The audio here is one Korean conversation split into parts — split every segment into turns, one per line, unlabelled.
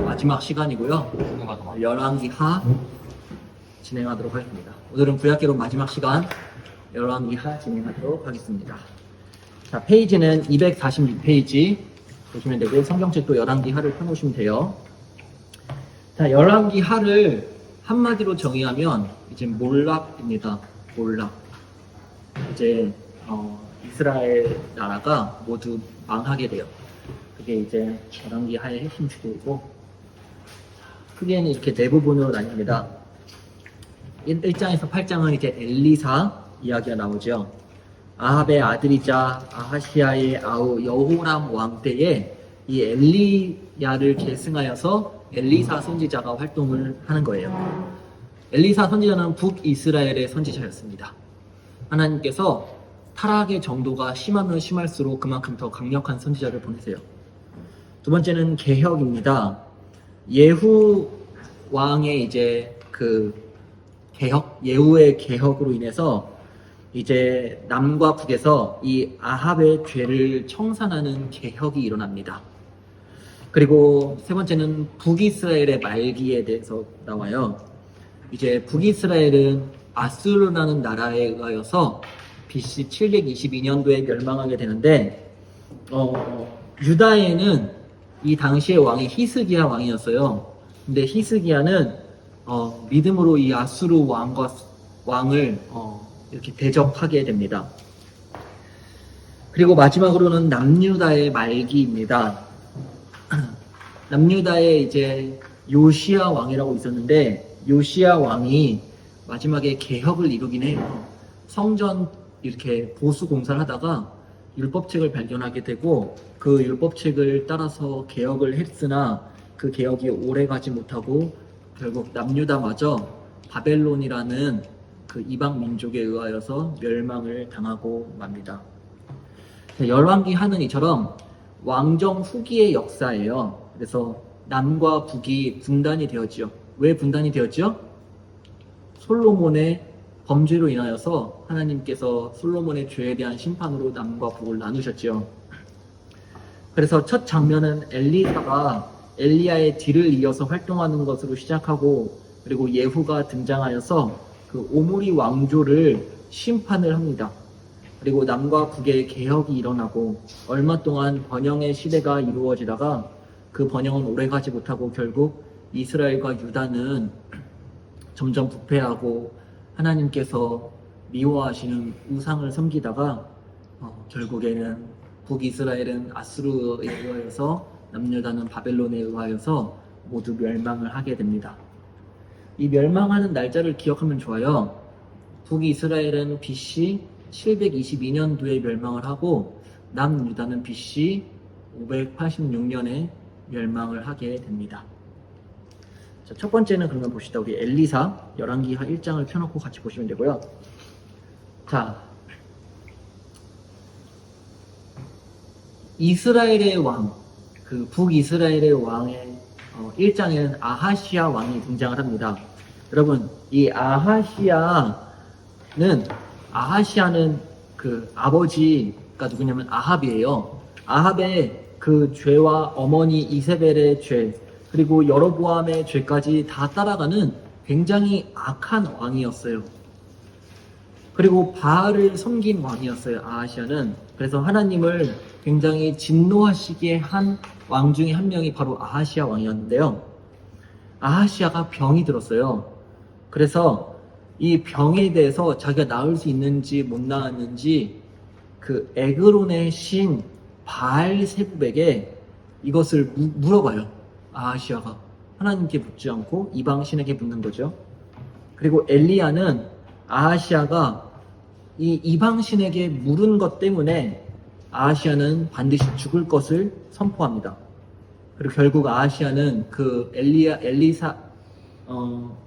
마지막 시간이고요. 열왕기하 진행하도록 하겠습니다. 오늘은 구약기록 마지막 시간 열왕기하 진행하도록 하겠습니다. 자, 페이지는 246페이지 보시면 되고 성경책도 열왕기하를 펴놓으시면 돼요. 자, 열왕기하를 한마디로 정의하면 이제 몰락입니다. 몰락. 이제 이스라엘 나라가 모두 망하게 돼요. 그게 이제 열왕기하의 핵심 주제이고, 크게는 이렇게 네 부분으로 나뉩니다. 1장에서 8장은 이제 엘리사 이야기가 나오죠. 아합의 아들이자 아하시아의 아우 여호람 왕 때에 이 엘리야를 계승하여서 엘리사 선지자가 활동을 하는 거예요. 엘리사 선지자는 북이스라엘의 선지자였습니다. 하나님께서 타락의 정도가 심하면 심할수록 그만큼 더 강력한 선지자를 보내세요. 두 번째는 개혁입니다. 예후 왕의 이제 예후의 개혁으로 인해서 이제 남과 북에서 이 아합의 죄를 청산하는 개혁이 일어납니다. 그리고 세 번째는 북이스라엘의 말기에 대해서 나와요. 이제 북이스라엘은 아수르라는 나라에 의하여서 BC 722년도에 멸망하게 되는데, 유다에는 이 당시의 왕이 히스기야 왕이었어요. 근데 히스기야는 믿음으로 이 아수르 왕을 이렇게 대적하게 됩니다. 그리고 마지막으로는 남유다의 말기입니다. 남유다에 이제 요시야 왕이라고 있었는데, 요시야 왕이 마지막에 개혁을 이루긴 해요. 성전 이렇게 보수 공사를 하다가 율법책을 발견하게 되고, 그 율법책을 따라서 개혁을 했으나 그 개혁이 오래 가지 못하고 결국 남유다마저 바벨론이라는 그 이방 민족에 의하여서 멸망을 당하고 맙니다. 열왕기하는 이처럼 왕정 후기의 역사예요. 그래서 남과 북이 분단이 되었죠. 왜 분단이 되었죠? 솔로몬의 범죄로 인하여서 하나님께서 솔로몬의 죄에 대한 심판으로 남과 북을 나누셨죠. 그래서 첫 장면은 엘리사가 엘리야의 뒤를 이어서 활동하는 것으로 시작하고, 그리고 예후가 등장하여서 그 오므리 왕조를 심판을 합니다. 그리고 남과 북의 개혁이 일어나고 얼마 동안 번영의 시대가 이루어지다가 그 번영은 오래가지 못하고 결국 이스라엘과 유다는 점점 부패하고 하나님께서 미워하시는 우상을 섬기다가 결국에는 북이스라엘은 아수르에 의하여서 남유다는 바벨론에 의하여서 모두 멸망을 하게 됩니다. 이 멸망하는 날짜를 기억하면 좋아요. 북이스라엘은 BC 722년도에 멸망을 하고 남유다는 BC 586년에 멸망을 하게 됩니다. 자, 첫 번째는 그러면 봅시다. 우리 엘리사 열왕기하 1장을 펴놓고 같이 보시면 되고요. 자, 이스라엘의 왕, 그 북이스라엘의 왕의 1장에는 아하시아 왕이 등장을 합니다. 여러분, 이 아하시아는 그 아버지가 누구냐면 아합이에요. 아합의 그 죄와 어머니 이세벨의 죄, 그리고 여로보암의 죄까지 다 따라가는 굉장히 악한 왕이었어요. 그리고 바알을 섬긴 왕이었어요, 아하시아는. 그래서 하나님을 굉장히 진노하시게 한 왕 중에 한 명이 바로 아하시아 왕이었는데요. 아하시아가 병이 들었어요. 그래서 이 병에 대해서 자기가 나을 수 있는지 못 나았는지 그 에그론의 신 바알세붑에게 이것을 물어봐요. 아하시아가 하나님께 묻지 않고 이방 신에게 묻는 거죠. 그리고 엘리야는 아하시아가 이 이방 신에게 물은 것 때문에 아하시아는 반드시 죽을 것을 선포합니다. 그리고 결국 아하시아는 그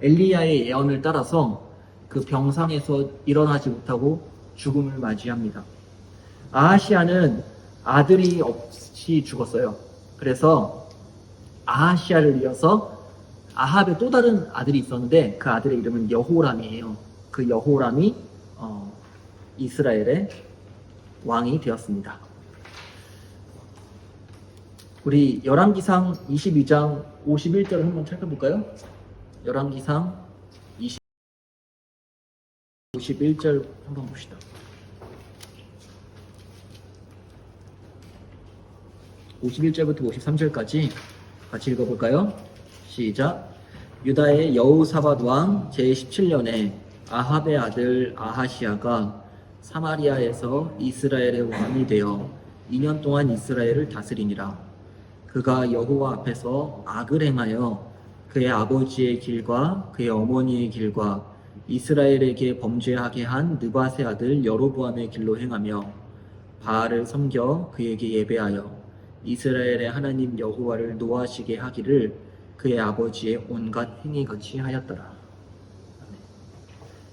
엘리야의 예언을 따라서 그 병상에서 일어나지 못하고 죽음을 맞이합니다. 아하시아는 아들이 없이 죽었어요. 그래서 아하시아를 이어서 아합의 또 다른 아들이 있었는데 그 아들의 이름은 여호람이에요. 그 여호람이 이스라엘의 왕이 되었습니다. 우리 열왕기상 22장 51절을 한번 찾아볼까요? 열왕기상 51절 한번 봅시다. 51절부터 53절까지 같이 읽어볼까요? 시작. 유다의 여호사밧 왕 제17년에 아합의 아들 아하시야가 사마리아에서 이스라엘의 왕이 되어 2년 동안 이스라엘을 다스리니라. 그가 여호와 앞에서 악을 행하여 그의 아버지의 길과 그의 어머니의 길과 이스라엘에게 범죄하게 한 느밧의 아들 여로보암의 길로 행하며 바알을 섬겨 그에게 예배하여 이스라엘의 하나님 여호와를 노하시게 하기를 그의 아버지의 온갖 행위같이 하였더라.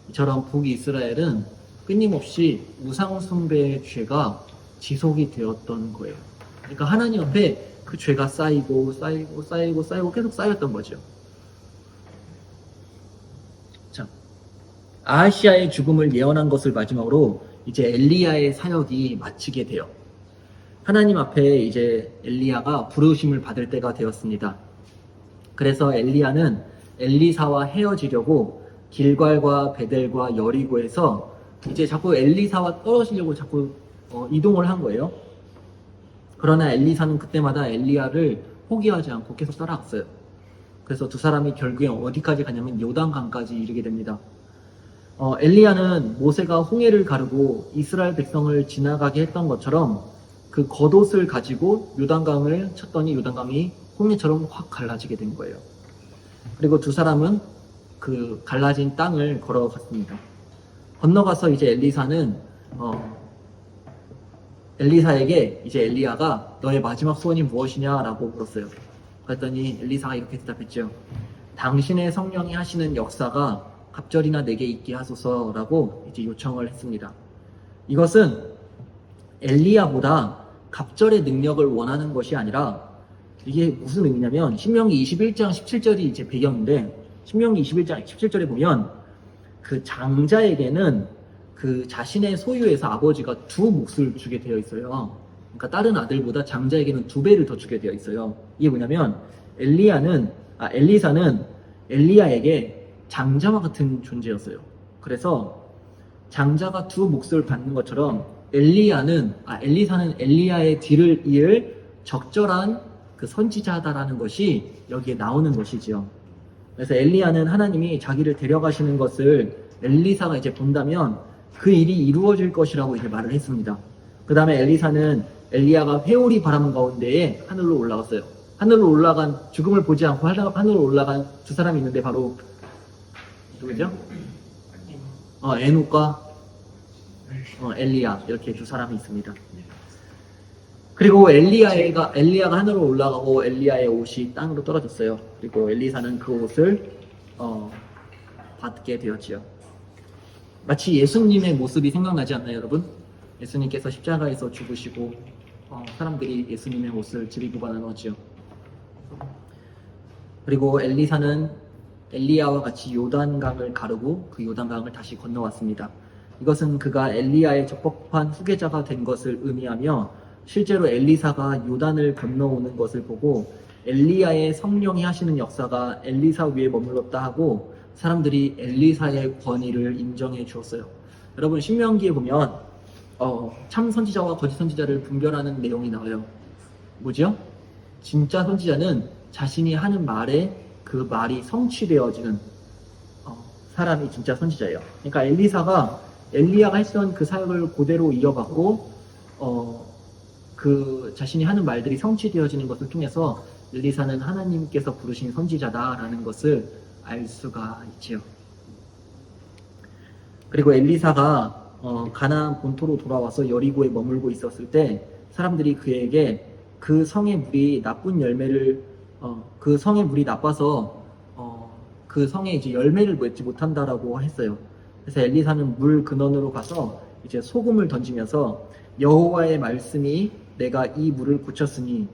이처럼 북이스라엘은 끊임없이 우상숭배의 죄가 지속이 되었던 거예요. 그러니까 하나님 앞에 그 죄가 쌓이고 계속 쌓였던 거죠. 자, 아하시아의 죽음을 예언한 것을 마지막으로 이제 엘리야의 사역이 마치게 돼요. 하나님 앞에 이제 엘리야가 부르심을 받을 때가 되었습니다. 그래서 엘리야는 엘리사와 헤어지려고 길갈과 베델과 여리고에서 이제 자꾸 엘리사와 떨어지려고 자꾸 이동을 한 거예요. 그러나 엘리사는 그때마다 엘리야를 포기하지 않고 계속 따라갔어요. 그래서 두 사람이 결국에 어디까지 가냐면 요단강까지 이르게 됩니다. 엘리야는 모세가 홍해를 가르고 이스라엘 백성을 지나가게 했던 것처럼 그 겉옷을 가지고 요단강을 쳤더니 요단강이 홍해처럼 확 갈라지게 된 거예요. 그리고 두 사람은 그 갈라진 땅을 걸어갔습니다. 건너가서 이제 엘리사에게 이제 엘리야가 너의 마지막 소원이 무엇이냐라고 물었어요. 그랬더니 엘리사가 이렇게 대답했죠. 당신의 성령이 하시는 역사가 갑절이나 내게 있게 하소서라고 이제 요청을 했습니다. 이것은 엘리야보다 갑절의 능력을 원하는 것이 아니라 이게 무슨 의미냐면 신명기 21장 17절이 이제 배경인데 신명기 21장 17절에 보면 그 장자에게는 그 자신의 소유에서 아버지가 두 몫을 주게 되어 있어요. 그러니까 다른 아들보다 장자에게는 2배를 더 주게 되어 있어요. 이게 뭐냐면 엘리사는 엘리야에게 장자와 같은 존재였어요. 그래서 장자가 두 몫을 받는 것처럼 엘리사는 엘리야의 뒤를 이을 적절한 그 선지자다라는 것이 여기에 나오는 것이지요. 그래서 엘리야는 하나님이 자기를 데려가시는 것을 엘리사가 이제 본다면 그 일이 이루어질 것이라고 이제 말을 했습니다. 그 다음에 엘리사는 엘리야가 회오리 바람 가운데에 하늘로 올라갔어요. 하늘로 올라간, 죽음을 보지 않고 하늘로 올라간 두 사람이 있는데 바로 누구죠? 에녹과 엘리야, 이렇게 두 사람이 있습니다. 그리고 엘리야가 하늘로 올라가고 엘리야의 옷이 땅으로 떨어졌어요. 그리고 엘리사는 그 옷을 받게 되었지요. 마치 예수님의 모습이 생각나지 않나요, 여러분? 예수님께서 십자가에서 죽으시고 사람들이 예수님의 옷을 드리고 나누었지요. 그리고 엘리사는 엘리야와 같이 요단강을 가르고 그 요단강을 다시 건너왔습니다. 이것은 그가 엘리야의 적법한 후계자가 된 것을 의미하며 실제로 엘리사가 요단을 건너오는 것을 보고 엘리야의 성령이 하시는 역사가 엘리사 위에 머물렀다 하고 사람들이 엘리사의 권위를 인정해 주었어요. 여러분 신명기에 보면 참 선지자와 거짓 선지자를 분별하는 내용이 나와요. 뭐죠? 진짜 선지자는 자신이 하는 말에 그 말이 성취되어지는 사람이 진짜 선지자예요. 그러니까 엘리야가 했던 그 사역을 그대로 이어받고 그 자신이 하는 말들이 성취되어지는 것을 통해서 엘리사는 하나님께서 부르신 선지자다라는 것을 알 수가 있지요. 그리고 엘리사가 가나안 본토로 돌아와서 여리고에 머물고 있었을 때 사람들이 그에게 그 성의 물이 그 성의 물이 나빠서 그 성에 이제 열매를 맺지 못한다라고 했어요. 그래서 엘리사는 물 근원으로 가서 이제 소금을 던지면서 여호와의 말씀이 내가 이 물을 고쳤으니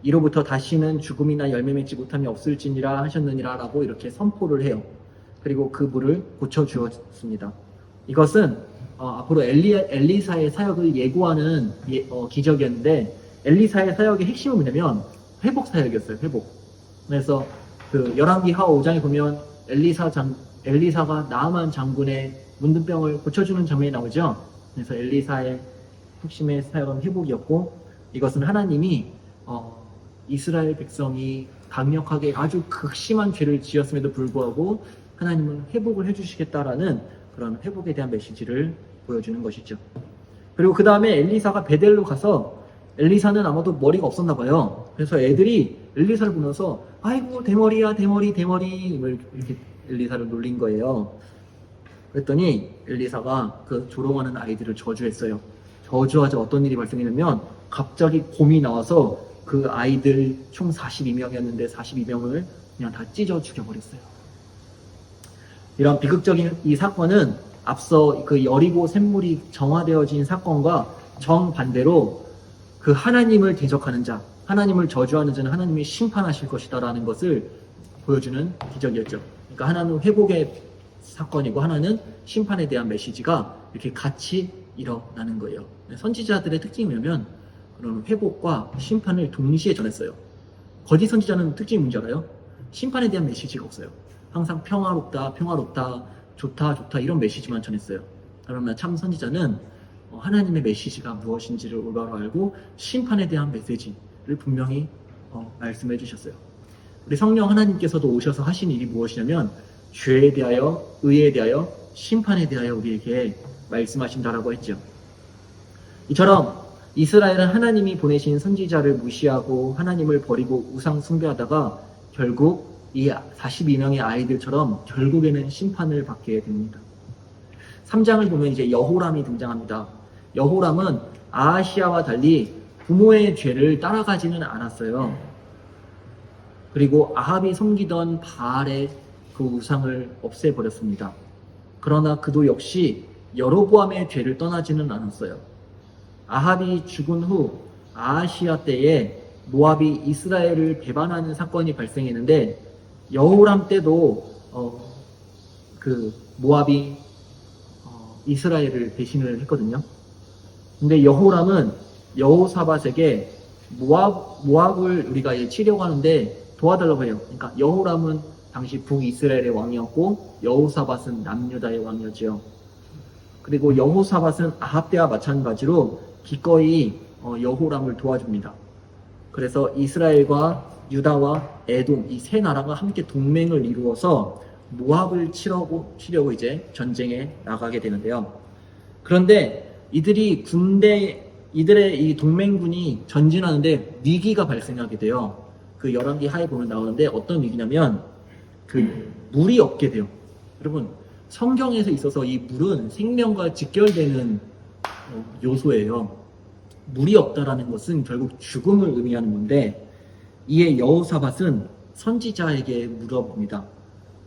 이로부터 다시는 죽음이나 열매 맺지 못함이 없을지니라 하셨느니라 라고 이렇게 선포를 해요. 그리고 그 물을 고쳐주었습니다. 이것은 앞으로 엘리사의 사역을 예고하는 기적이었는데 엘리사의 사역의 핵심은 뭐냐면 회복 사역이었어요. 회복. 그래서 그 열왕기하 5장에 보면 엘리사가 나아만 장군의 문둥병을 고쳐주는 장면이 나오죠. 그래서 엘리사의 핵심의 사역은 회복이었고, 이것은 하나님이 이스라엘 백성이 강력하게 아주 극심한 죄를 지었음에도 불구하고 하나님은 회복을 해주시겠다라는 그런 회복에 대한 메시지를 보여주는 것이죠. 그리고 그 다음에 엘리사가 베델로 가서, 엘리사는 아마도 머리가 없었나 봐요. 그래서 애들이 엘리사를 보면서 아이고 대머리야 대머리 이렇게 엘리사를 놀린 거예요. 그랬더니 엘리사가 그 조롱하는 아이들을 저주했어요. 저주하자 어떤 일이 발생했냐면 갑자기 곰이 나와서 그 아이들 총 42명이었는데 42명을 그냥 다 찢어 죽여버렸어요. 이런 비극적인 이 사건은 앞서 그 여리고 샘물이 정화되어진 사건과 정반대로 그 하나님을 대적하는 자, 하나님을 저주하는 자는 하나님이 심판하실 것이다라는 것을 보여주는 기적이었죠. 그러니까 하나는 회복의 사건이고 하나는 심판에 대한 메시지가 이렇게 같이 일어나는 거예요. 선지자들의 특징이 뭐냐면 그런 회복과 심판을 동시에 전했어요. 거짓 선지자는 특징이 뭔지 알아요? 심판에 대한 메시지가 없어요. 항상 평화롭다, 좋다 이런 메시지만 전했어요. 그러면 참 선지자는 하나님의 메시지가 무엇인지를 올바로 알고 심판에 대한 메시지를 분명히 말씀해 주셨어요. 우리 성령 하나님께서도 오셔서 하신 일이 무엇이냐면 죄에 대하여, 의에 대하여, 심판에 대하여 우리에게 말씀하신다라고 했죠. 이처럼 이스라엘은 하나님이 보내신 선지자를 무시하고 하나님을 버리고 우상 숭배하다가 결국 이 42명의 아이들처럼 결국에는 심판을 받게 됩니다. 3장을 보면 이제 여호람이 등장합니다. 여호람은 아하시야와 달리 부모의 죄를 따라가지는 않았어요. 그리고 아합이 섬기던 바알의 그 우상을 없애버렸습니다. 그러나 그도 역시 여로보암의 죄를 떠나지는 않았어요. 아합이 죽은 후 아하시야 때에 모압이 이스라엘을 배반하는 사건이 발생했는데 여호람 때도 그 모압이 이스라엘을 배신을 했거든요. 근데 여호람은 여호사밧에게 모압을 우리가 치려고 하는데 도와달라고 해요. 그러니까 여호람은 당시 북이스라엘의 왕이었고 여호사밧은 남유다의 왕이었죠. 그리고 여호사밧은 아합 때와 마찬가지로 기꺼이 여호람을 도와줍니다. 그래서 이스라엘과 유다와 에돔 이 세 나라가 함께 동맹을 이루어서 모압을 치려고 이제 전쟁에 나가게 되는데요. 그런데 이들의 이 동맹군이 전진하는데 위기가 발생하게 돼요. 그 열왕기 하에 보면 나오는데 어떤 위기냐면 그 물이 없게 돼요. 여러분 성경에서 있어서 이 물은 생명과 직결되는 요소예요. 물이 없다라는 것은 결국 죽음을 의미하는 건데 이에 여호사밧은 선지자에게 물어봅니다.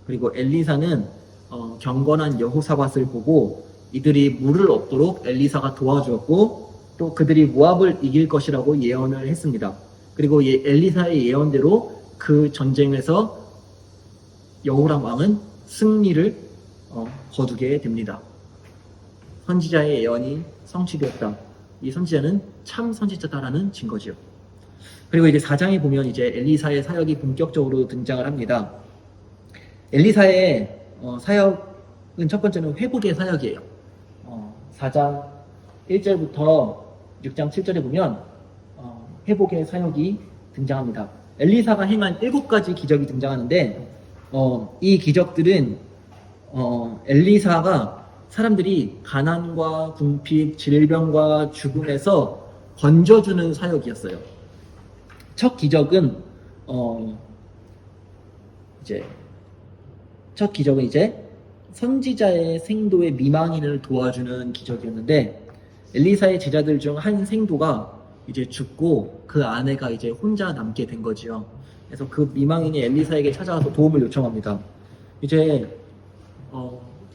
그리고 엘리사는 경건한 여호사밧을 보고 이들이 물을 얻도록 엘리사가 도와주었고 또 그들이 모압을 이길 것이라고 예언을 했습니다. 그리고 엘리사의 예언대로 그 전쟁에서 여호람 왕은 승리를 거두게 됩니다. 선지자의 예언이 성취되었다. 이 선지자는 참 선지자다라는 증거지요. 그리고 이제 4장에 보면 이제 엘리사의 사역이 본격적으로 등장을 합니다. 엘리사의 사역은 첫 번째는 회복의 사역이에요. 4장 1절부터 6장 7절에 보면 회복의 사역이 등장합니다. 엘리사가 행한 7가지 기적이 등장하는데 이 기적들은 엘리사가 사람들이 가난과 궁핍, 질병과 죽음에서 건져주는 사역이었어요. 첫 기적은 이제 선지자의 생도의 미망인을 도와주는 기적이었는데 엘리사의 제자들 중 한 생도가 이제 죽고 그 아내가 이제 혼자 남게 된 거지요. 그래서 그 미망인이 엘리사에게 찾아와서 도움을 요청합니다. 이제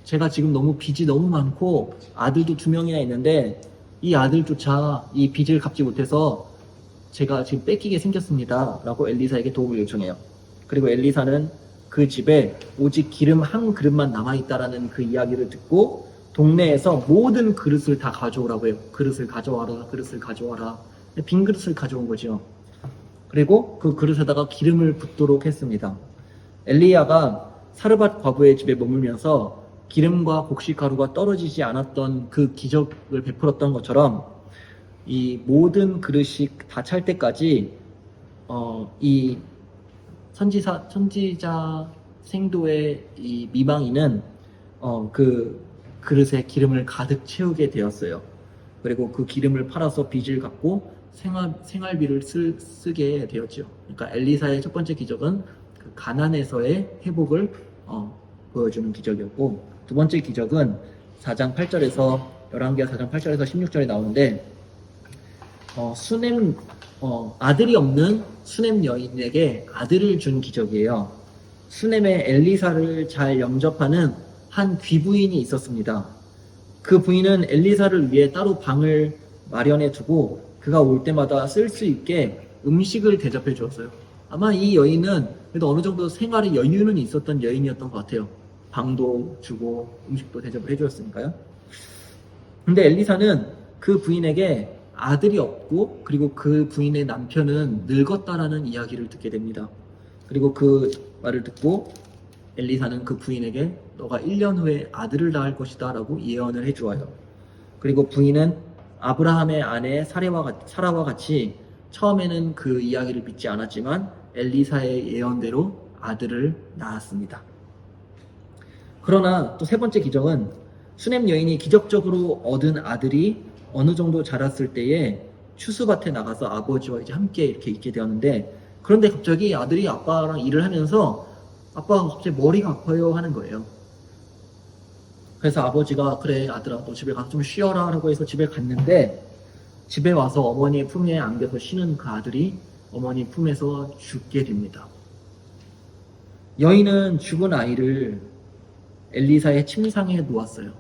제가 지금 빚이 너무 많고 아들도 2명이나 있는데 이 아들조차 이 빚을 갚지 못해서 제가 지금 뺏기게 생겼습니다 라고 엘리사에게 도움을 요청해요. 그리고 엘리사는 그 집에 오직 기름 한 그릇만 남아있다라는 그 이야기를 듣고 동네에서 모든 그릇을 다 가져오라고 해요. 그릇을 가져와라. 빈 그릇을 가져온 거죠. 그리고 그 그릇에다가 기름을 붓도록 했습니다. 엘리야가 사르밧 과부의 집에 머물면서 기름과 곡식 가루가 떨어지지 않았던 그 기적을 베풀었던 것처럼 이 모든 그릇이 다 찰 때까지 이 선지자 생도의 이 미망인은 그 그릇에 기름을 가득 채우게 되었어요. 그리고 그 기름을 팔아서 빚을 갚고 생활비를 쓰게 되었죠. 그러니까 엘리사의 첫 번째 기적은 그 가난에서의 회복을 보여주는 기적이었고, 두 번째 기적은 4장 8절에서 11기하 4장 8절에서 16절에 나오는데 아들이 없는 수넴 여인에게 아들을 준 기적이에요. 수넴의 엘리사를 잘 영접하는 한 귀부인이 있었습니다. 그 부인은 엘리사를 위해 따로 방을 마련해 두고 그가 올 때마다 쓸 수 있게 음식을 대접해 주었어요. 아마 이 여인은 그래도 어느 정도 생활에 여유는 있었던 여인이었던 것 같아요. 방도 주고 음식도 대접을 해주었으니까요. 근데 엘리사는 그 부인에게 아들이 없고, 그리고 그 부인의 남편은 늙었다라는 이야기를 듣게 됩니다. 그리고 그 말을 듣고 엘리사는 그 부인에게 너가 1년 후에 아들을 낳을 것이다 라고 예언을 해주어요. 그리고 부인은 아브라함의 아내 사라와 같이 처음에는 그 이야기를 믿지 않았지만 엘리사의 예언대로 아들을 낳았습니다. 그러나 또 세 번째 기적은 수넴 여인이 기적적으로 얻은 아들이 어느 정도 자랐을 때에 추수밭에 나가서 아버지와 이제 함께 이렇게 있게 되었는데, 그런데 갑자기 아들이 아빠랑 일을 하면서 아빠가 갑자기 머리가 아파요 하는 거예요. 그래서 아버지가 그래 아들아 너 집에 가서 좀 쉬어라 라고 해서 집에 갔는데, 집에 와서 어머니의 품에 안겨서 쉬는 그 아들이 어머니 품에서 죽게 됩니다. 여인은 죽은 아이를 엘리사의 침상에 놓았어요.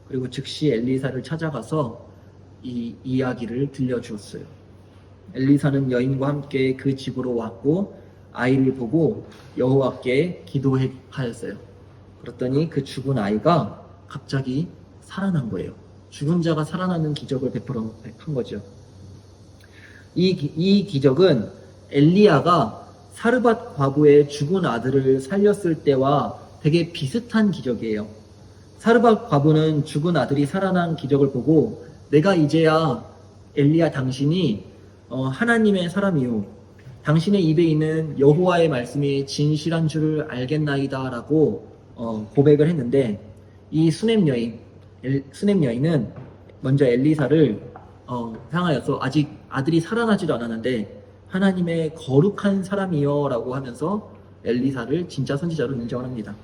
그리고 즉시 엘리사를 찾아가서 이 이야기를 들려주었어요. 엘리사는 여인과 함께 그 집으로 왔고 아이를 보고 여호와께 기도하였어요. 그랬더니 그 죽은 아이가 갑자기 살아난 거예요. 죽은 자가 살아나는 기적을 베풀한 거죠. 이 기적은 엘리야가 사르밧 과부의 죽은 아들을 살렸을 때와 되게 비슷한 기적이에요. 사르밧 과부는 죽은 아들이 살아난 기적을 보고 내가 이제야 엘리야 당신이 하나님의 사람이요 당신의 입에 있는 여호와의 말씀이 진실한 줄을 알겠나이다 라고 고백을 했는데, 이 수넴 여인은 먼저 엘리사를 향하여서 아직 아들이 살아나지도 않았는데 하나님의 거룩한 사람이요 라고 하면서 엘리사를 진짜 선지자로 인정합니다.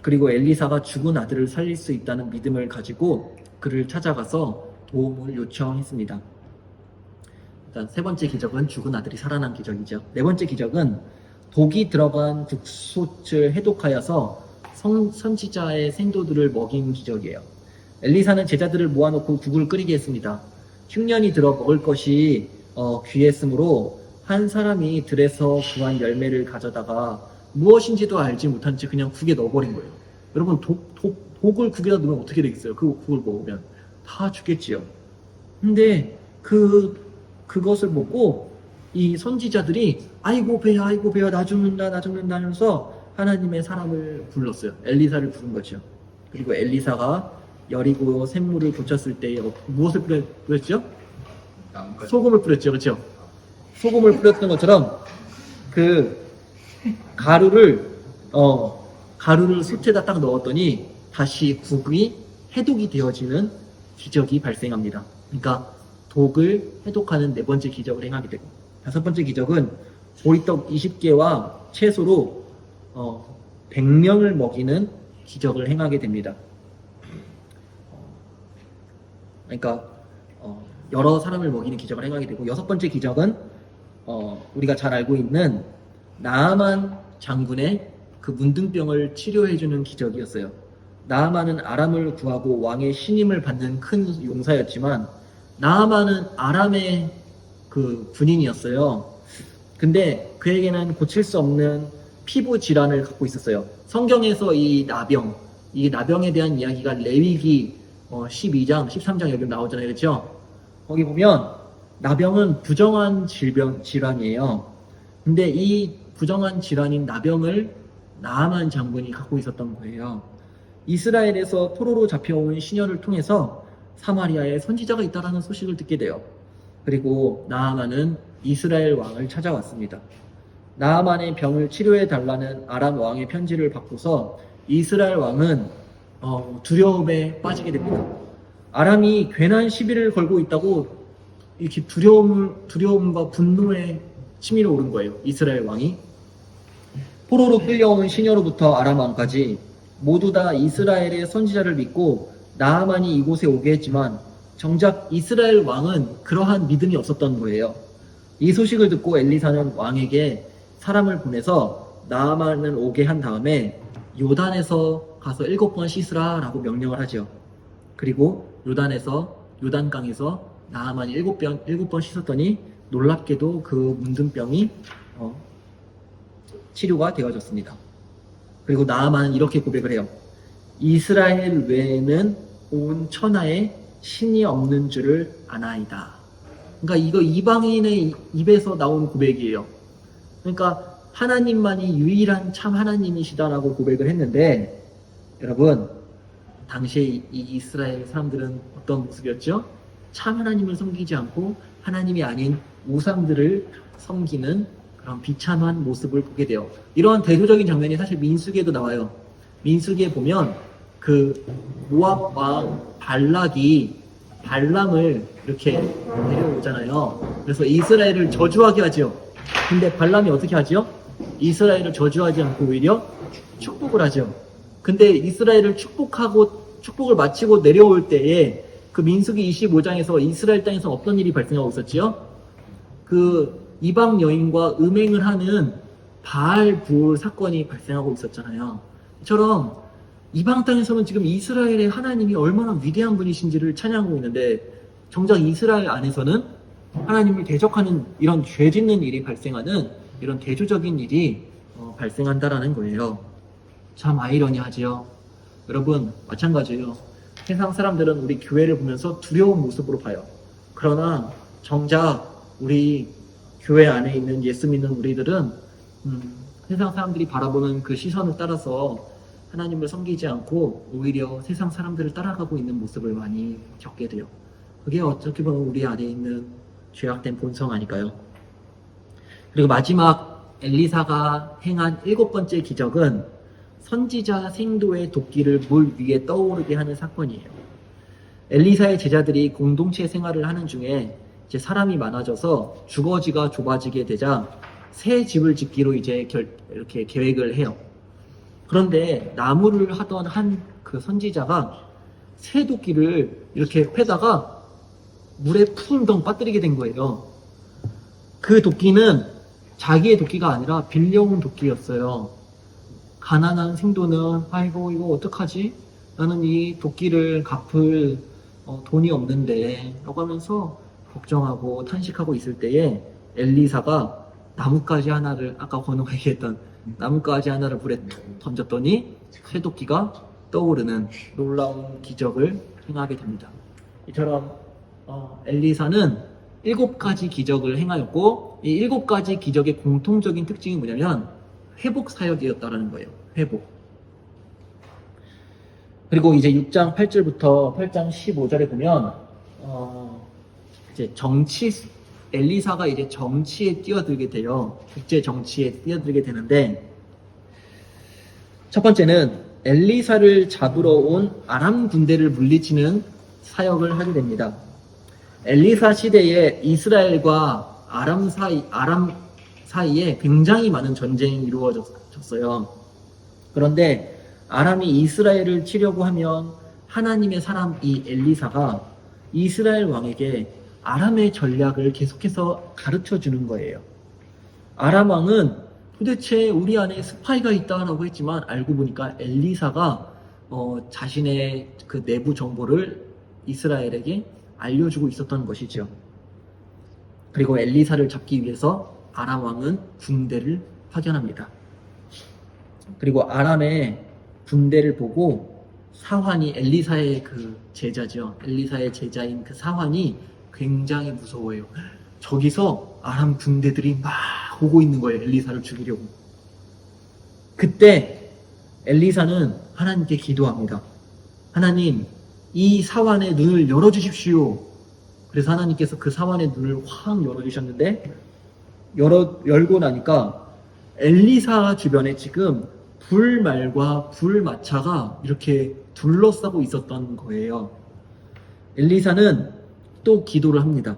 그리고 엘리사가 죽은 아들을 살릴 수 있다는 믿음을 가지고 그를 찾아가서 도움을 요청했습니다. 일단 세 번째 기적은 죽은 아들이 살아난 기적이죠. 네 번째 기적은 독이 들어간 국솥을 해독하여서 선지자의 생도들을 먹인 기적이에요. 엘리사는 제자들을 모아놓고 국을 끓이게 했습니다. 흉년이 들어 먹을 것이 귀했으므로 한 사람이 들에서 구한 열매를 가져다가 무엇인지도 알지 못한 채 그냥 국에 넣어버린 거예요. 여러분 독을 국에다 넣으면 어떻게 되겠어요? 그 국을 먹으면 다 죽겠지요. 근데 그것을 먹고 이 선지자들이 아이고 배야 나 죽는다 하면서 하나님의 사람을 불렀어요. 엘리사를 부른 거죠. 그리고 엘리사가 여리고 샘물을 고쳤을 때 무엇을 뿌렸죠? 소금을 뿌렸죠. 그렇죠? 소금을 뿌렸던 것처럼 그 가루를 솥에다 딱 넣었더니 다시 국이 해독이 되어지는 기적이 발생합니다. 그러니까 독을 해독하는 네 번째 기적을 행하게 되고, 다섯 번째 기적은 보리떡 20개와 채소로 100명을 먹이는 기적을 행하게 됩니다. 그러니까 여러 사람을 먹이는 기적을 행하게 되고, 여섯 번째 기적은 우리가 잘 알고 있는 나아만 장군의 그 문둥병을 치료해주는 기적이었어요. 나아만은 아람을 구하고 왕의 신임을 받는 큰 용사였지만 나아만은 아람의 그 군인이었어요. 근데 그에게는 고칠 수 없는 피부 질환을 갖고 있었어요. 성경에서 이 나병에 대한 이야기가 레위기 12장, 13장 여기 나오잖아요. 그렇죠? 거기 보면 나병은 부정한 질환이에요. 근데 이 부정한 질환인 나병을 나아만 장군이 갖고 있었던 거예요. 이스라엘에서 포로로 잡혀온 시녀를 통해서 사마리아에 선지자가 있다는 소식을 듣게 돼요. 그리고 나아만은 이스라엘 왕을 찾아왔습니다. 나아만의 병을 치료해 달라는 아람 왕의 편지를 받고서 이스라엘 왕은 두려움에 빠지게 됩니다. 아람이 괜한 시비를 걸고 있다고 이렇게 두려움과 분노에 치밀어 오른 거예요. 이스라엘 왕이. 포로로 끌려온 시녀로부터 아람 왕까지 모두 다 이스라엘의 선지자를 믿고 나아만이 이곳에 오게 했지만 정작 이스라엘 왕은 그러한 믿음이 없었던 거예요. 이 소식을 듣고 엘리사는 왕에게 사람을 보내서 나아만을 오게 한 다음에 요단에서 가서 7번 씻으라 라고 명령을 하죠. 그리고 요단강에서 나아만이 7번 씻었더니 놀랍게도 그 문둥병이 치료가 되어졌습니다. 그리고 나아만은 이렇게 고백을 해요. 이스라엘 외에는 온 천하에 신이 없는 줄을 아나이다. 그러니까 이거 이방인의 입에서 나온 고백이에요. 그러니까 하나님만이 유일한 참 하나님이시다라고 고백을 했는데, 여러분 당시에 이 이스라엘 사람들은 어떤 모습이었죠? 참 하나님을 섬기지 않고 하나님이 아닌 우상들을 섬기는 그런 비참한 모습을 보게 돼요. 이런 대조적인 장면이 사실 민수기에도 나와요. 민수기에 보면 그 모압 왕 발락이 발람을 이렇게 데려오잖아요. 그래서 이스라엘을 저주하게 하죠. 근데 발람이 어떻게 하죠? 이스라엘을 저주하지 않고 오히려 축복을 하죠. 근데 이스라엘을 축복을 마치고 내려올 때에 그 민수기 25장에서 이스라엘 땅에서 어떤 일이 발생하고 있었지요? 그 이방 여인과 음행을 하는 바알 부올 사건이 발생하고 있었잖아요. 이처럼 이방 땅에서는 지금 이스라엘의 하나님이 얼마나 위대한 분이신지를 찬양하고 있는데 정작 이스라엘 안에서는 하나님을 대적하는 이런 죄 짓는 일이 발생하는 이런 대조적인 일이 발생한다라는 거예요. 참 아이러니하지요. 여러분 마찬가지예요. 세상 사람들은 우리 교회를 보면서 두려운 모습으로 봐요. 그러나 정작 우리 교회 안에 있는 예수 믿는 우리들은 세상 사람들이 바라보는 그 시선을 따라서 하나님을 섬기지 않고 오히려 세상 사람들을 따라가고 있는 모습을 많이 겪게 돼요. 그게 어떻게 보면 우리 안에 있는 죄악된 본성 아닐까요? 그리고 마지막 엘리사가 행한 7번째 기적은 선지자 생도의 도끼를 물 위에 떠오르게 하는 사건이에요. 엘리사의 제자들이 공동체 생활을 하는 중에 이제 사람이 많아져서 주거지가 좁아지게 되자 새 집을 짓기로 이제 이렇게 계획을 해요. 그런데 나무를 하던 한 그 선지자가 새 도끼를 이렇게 패다가 물에 쿵덩 빠뜨리게 된 거예요. 그 도끼는 자기의 도끼가 아니라 빌려온 도끼였어요. 가난한 생도는 아이고 이거 어떡하지? 나는 이 도끼를 갚을 돈이 없는데 라고 하면서 걱정하고 탄식하고 있을 때에 엘리사가 나뭇가지 하나를 아까 건우가 얘기했던 나뭇가지 하나를 물에 툭 던졌더니 쇠도끼가 떠오르는 놀라운 기적을 행하게 됩니다. 이처럼 엘리사는 7가지 기적을 행하였고 이 7가지 기적의 공통적인 특징이 뭐냐면 회복 사역이었다라는 거예요. 회복. 그리고 이제 6장 8절부터 8장 15절에 보면 이제 엘리사가 이제 정치에 뛰어들게 돼요. 국제 정치에 뛰어들게 되는데 첫 번째는 엘리사를 잡으러 온 아람 군대를 물리치는 사역을 하게 됩니다. 엘리사 시대에 이스라엘과 아람 사이에 굉장히 많은 전쟁이 이루어졌어요. 그런데 아람이 이스라엘을 치려고 하면 하나님의 사람 이 엘리사가 이스라엘 왕에게 아람의 전략을 계속해서 가르쳐 주는 거예요. 아람 왕은 도대체 우리 안에 스파이가 있다라고 했지만 알고 보니까 엘리사가 자신의 그 내부 정보를 이스라엘에게 알려주고 있었던 것이죠. 그리고 엘리사를 잡기 위해서 아람 왕은 군대를 파견합니다. 그리고 아람의 군대를 보고 사환이 엘리사의 그 제자죠. 엘리사의 제자인 그 사환이 굉장히 무서워해요. 저기서 아람 군대들이 막 오고 있는 거예요. 엘리사를 죽이려고. 그때 엘리사는 하나님께 기도합니다. 하나님, 이 사환의 눈을 열어주십시오. 그래서 하나님께서 그 사환의 눈을 확 열어주셨는데, 열고 나니까 엘리사 주변에 지금 불말과 불마차가 이렇게 둘러싸고 있었던 거예요. 엘리사는 또 기도를 합니다.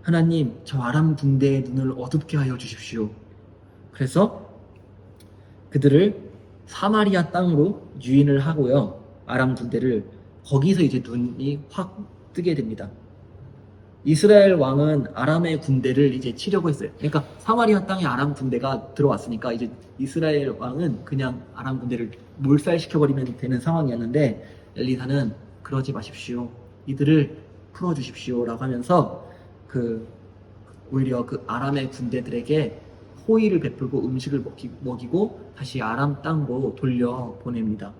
하나님, 저 아람 군대의 눈을 어둡게 하여 주십시오. 그래서 그들을 사마리아 땅으로 유인을 하고요. 아람 군대를 거기서 이제 눈이 확 뜨게 됩니다. 이스라엘 왕은 아람의 군대를 이제 치려고 했어요. 그러니까 사마리아 땅에 아람 군대가 들어왔으니까 이제 이스라엘 왕은 그냥 아람 군대를 몰살시켜버리면 되는 상황이었는데, 엘리사는 그러지 마십시오. 이들을 풀어주십시오. 라고 하면서 오히려 그 아람의 군대들에게 호의를 베풀고 음식을 먹이고 다시 아람 땅으로 돌려보냅니다.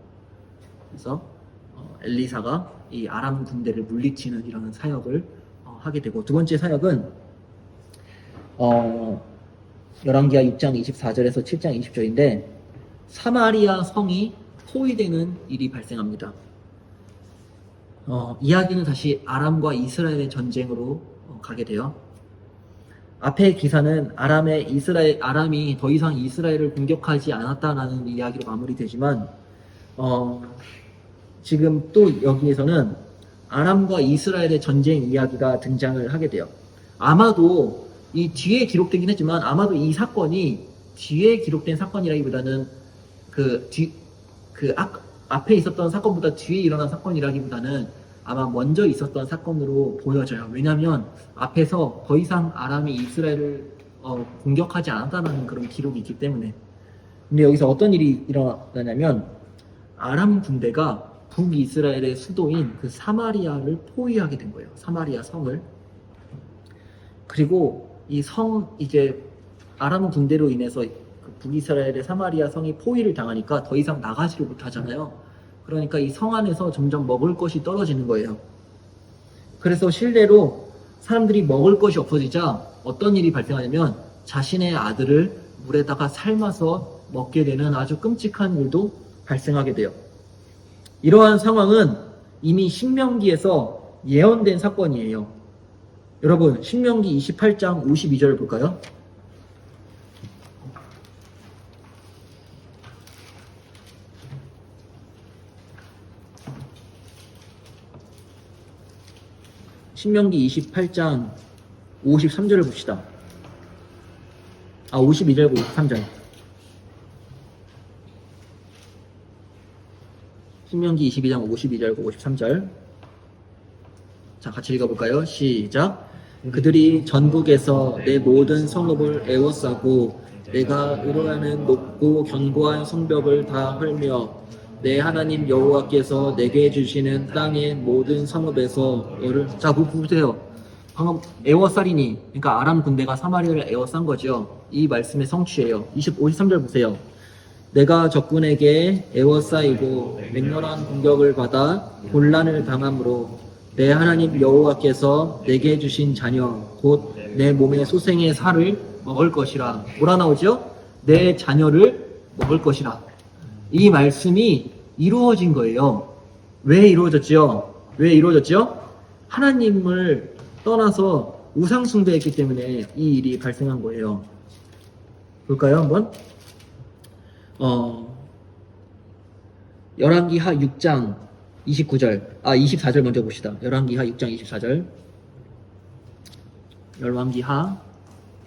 그래서 엘리사가 이 아람 군대를 물리치는 이런 사역을 하게 되고, 두 번째 사역은 열왕기하 6장 24절에서 7장 20절인데 사마리아 성이 포위되는 일이 발생합니다. 이야기는 다시 아람과 이스라엘의 전쟁으로 가게 돼요. 앞의 기사는 아람이 더 이상 이스라엘을 공격하지 않았다라는 이야기로 마무리되지만, 지금 또 여기에서는 아람과 이스라엘의 전쟁 이야기가 등장을 하게 돼요. 아마도 이 뒤에 기록되긴 했지만, 아마도 이 사건이 뒤에 기록된 사건이라기보다는 앞에 있었던 사건보다 뒤에 일어난 사건이라기보다는 아마 먼저 있었던 사건으로 보여져요. 왜냐하면 앞에서 더 이상 아람이 이스라엘을 공격하지 않았다는 그런 기록이 있기 때문에. 근데 여기서 어떤 일이 일어나냐면, 아람 군대가 북이스라엘의 수도인 그 사마리아를 포위하게 된 거예요. 사마리아 성을. 그리고 이제 아람 군대로 인해서 그 북이스라엘의 사마리아 성이 포위를 당하니까 더 이상 나가지를 못하잖아요. 그러니까 이 성 안에서 점점 먹을 것이 떨어지는 거예요. 그래서 실례로 사람들이 먹을 것이 없어지자 어떤 일이 발생하냐면, 자신의 아들을 물에다가 삶아서 먹게 되는 아주 끔찍한 일도 발생하게 돼요. 이러한 상황은 이미 신명기에서 예언된 사건이에요. 여러분, 신명기 28장 52절을 볼까요? 신명기 28장 53절을 봅시다. 52절과 53절. 신명기 22장 52절과 53절. 자, 같이 읽어볼까요? 시작. 그들이 전국에서 내 모든 성읍을 에워싸고 내가 의뢰하는 높고 견고한 성벽을 다 헐며 내 하나님 여호와께서 내게 주시는 땅의 모든 성읍에서 너를. 자, 보세요. 방금 에워싸리니, 그러니까 아람 군대가 사마리아를 에워싼 거죠. 이 말씀의 성취예요. 53절 보세요. 내가 적군에게 에워싸이고 맹렬한 공격을 받아 곤란을 당함으로 내 하나님 여호와께서 내게 주신 자녀 곧 내 몸의 소생의 살을 먹을 것이라. 뭐라 나오죠? 내 자녀를 먹을 것이라. 이 말씀이 이루어진 거예요. 왜 이루어졌죠? 하나님을 떠나서 우상 숭배했기 때문에 이 일이 발생한 거예요. 볼까요, 한번? 열왕기하 6장 24절 먼저 봅시다. 열왕기하 6장 24절. 열왕기하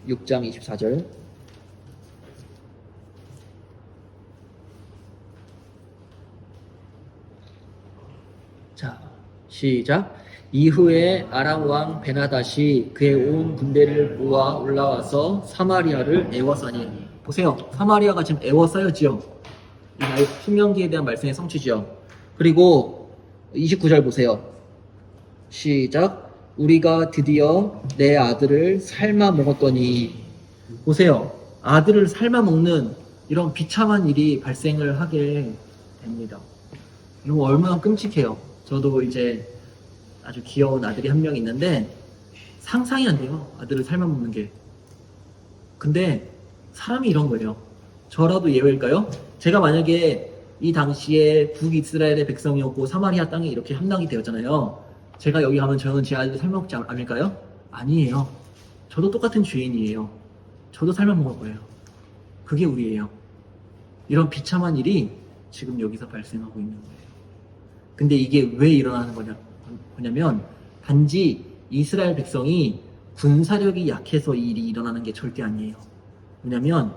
6장 24절. 자, 시작. 이후에 아람 왕 베나닷이 그의 온 군대를 모아 올라와서 사마리아를 에워싸니. 보세요. 사마리아가 지금 에워싸였지요. 이 신명기에 대한 말씀의 성취지요. 그리고 29절 보세요. 시작. 우리가 드디어 내 아들을 삶아 먹었더니. 보세요. 아들을 삶아 먹는 이런 비참한 일이 발생을 하게 됩니다. 이거 얼마나 끔찍해요. 저도 이제 아주 귀여운 아들이 한 명 있는데 상상이 안 돼요. 아들을 삶아 먹는 게. 근데 사람이 이런 거예요. 저라도 예외일까요? 제가 만약에 이 당시에 북이스라엘의 백성이었고 사마리아 땅에 이렇게 함락이 되었잖아요. 제가 여기 가면 저는 제 아들을 삶아 먹지 않을까요? 아니에요. 저도 똑같은 죄인이에요. 저도 삶아 먹을 거예요. 그게 우리예요. 이런 비참한 일이 지금 여기서 발생하고 있는 거예요. 근데 이게 왜 일어나는 거냐면 단지 이스라엘 백성이 군사력이 약해서 이 일이 일어나는 게 절대 아니에요. 왜냐면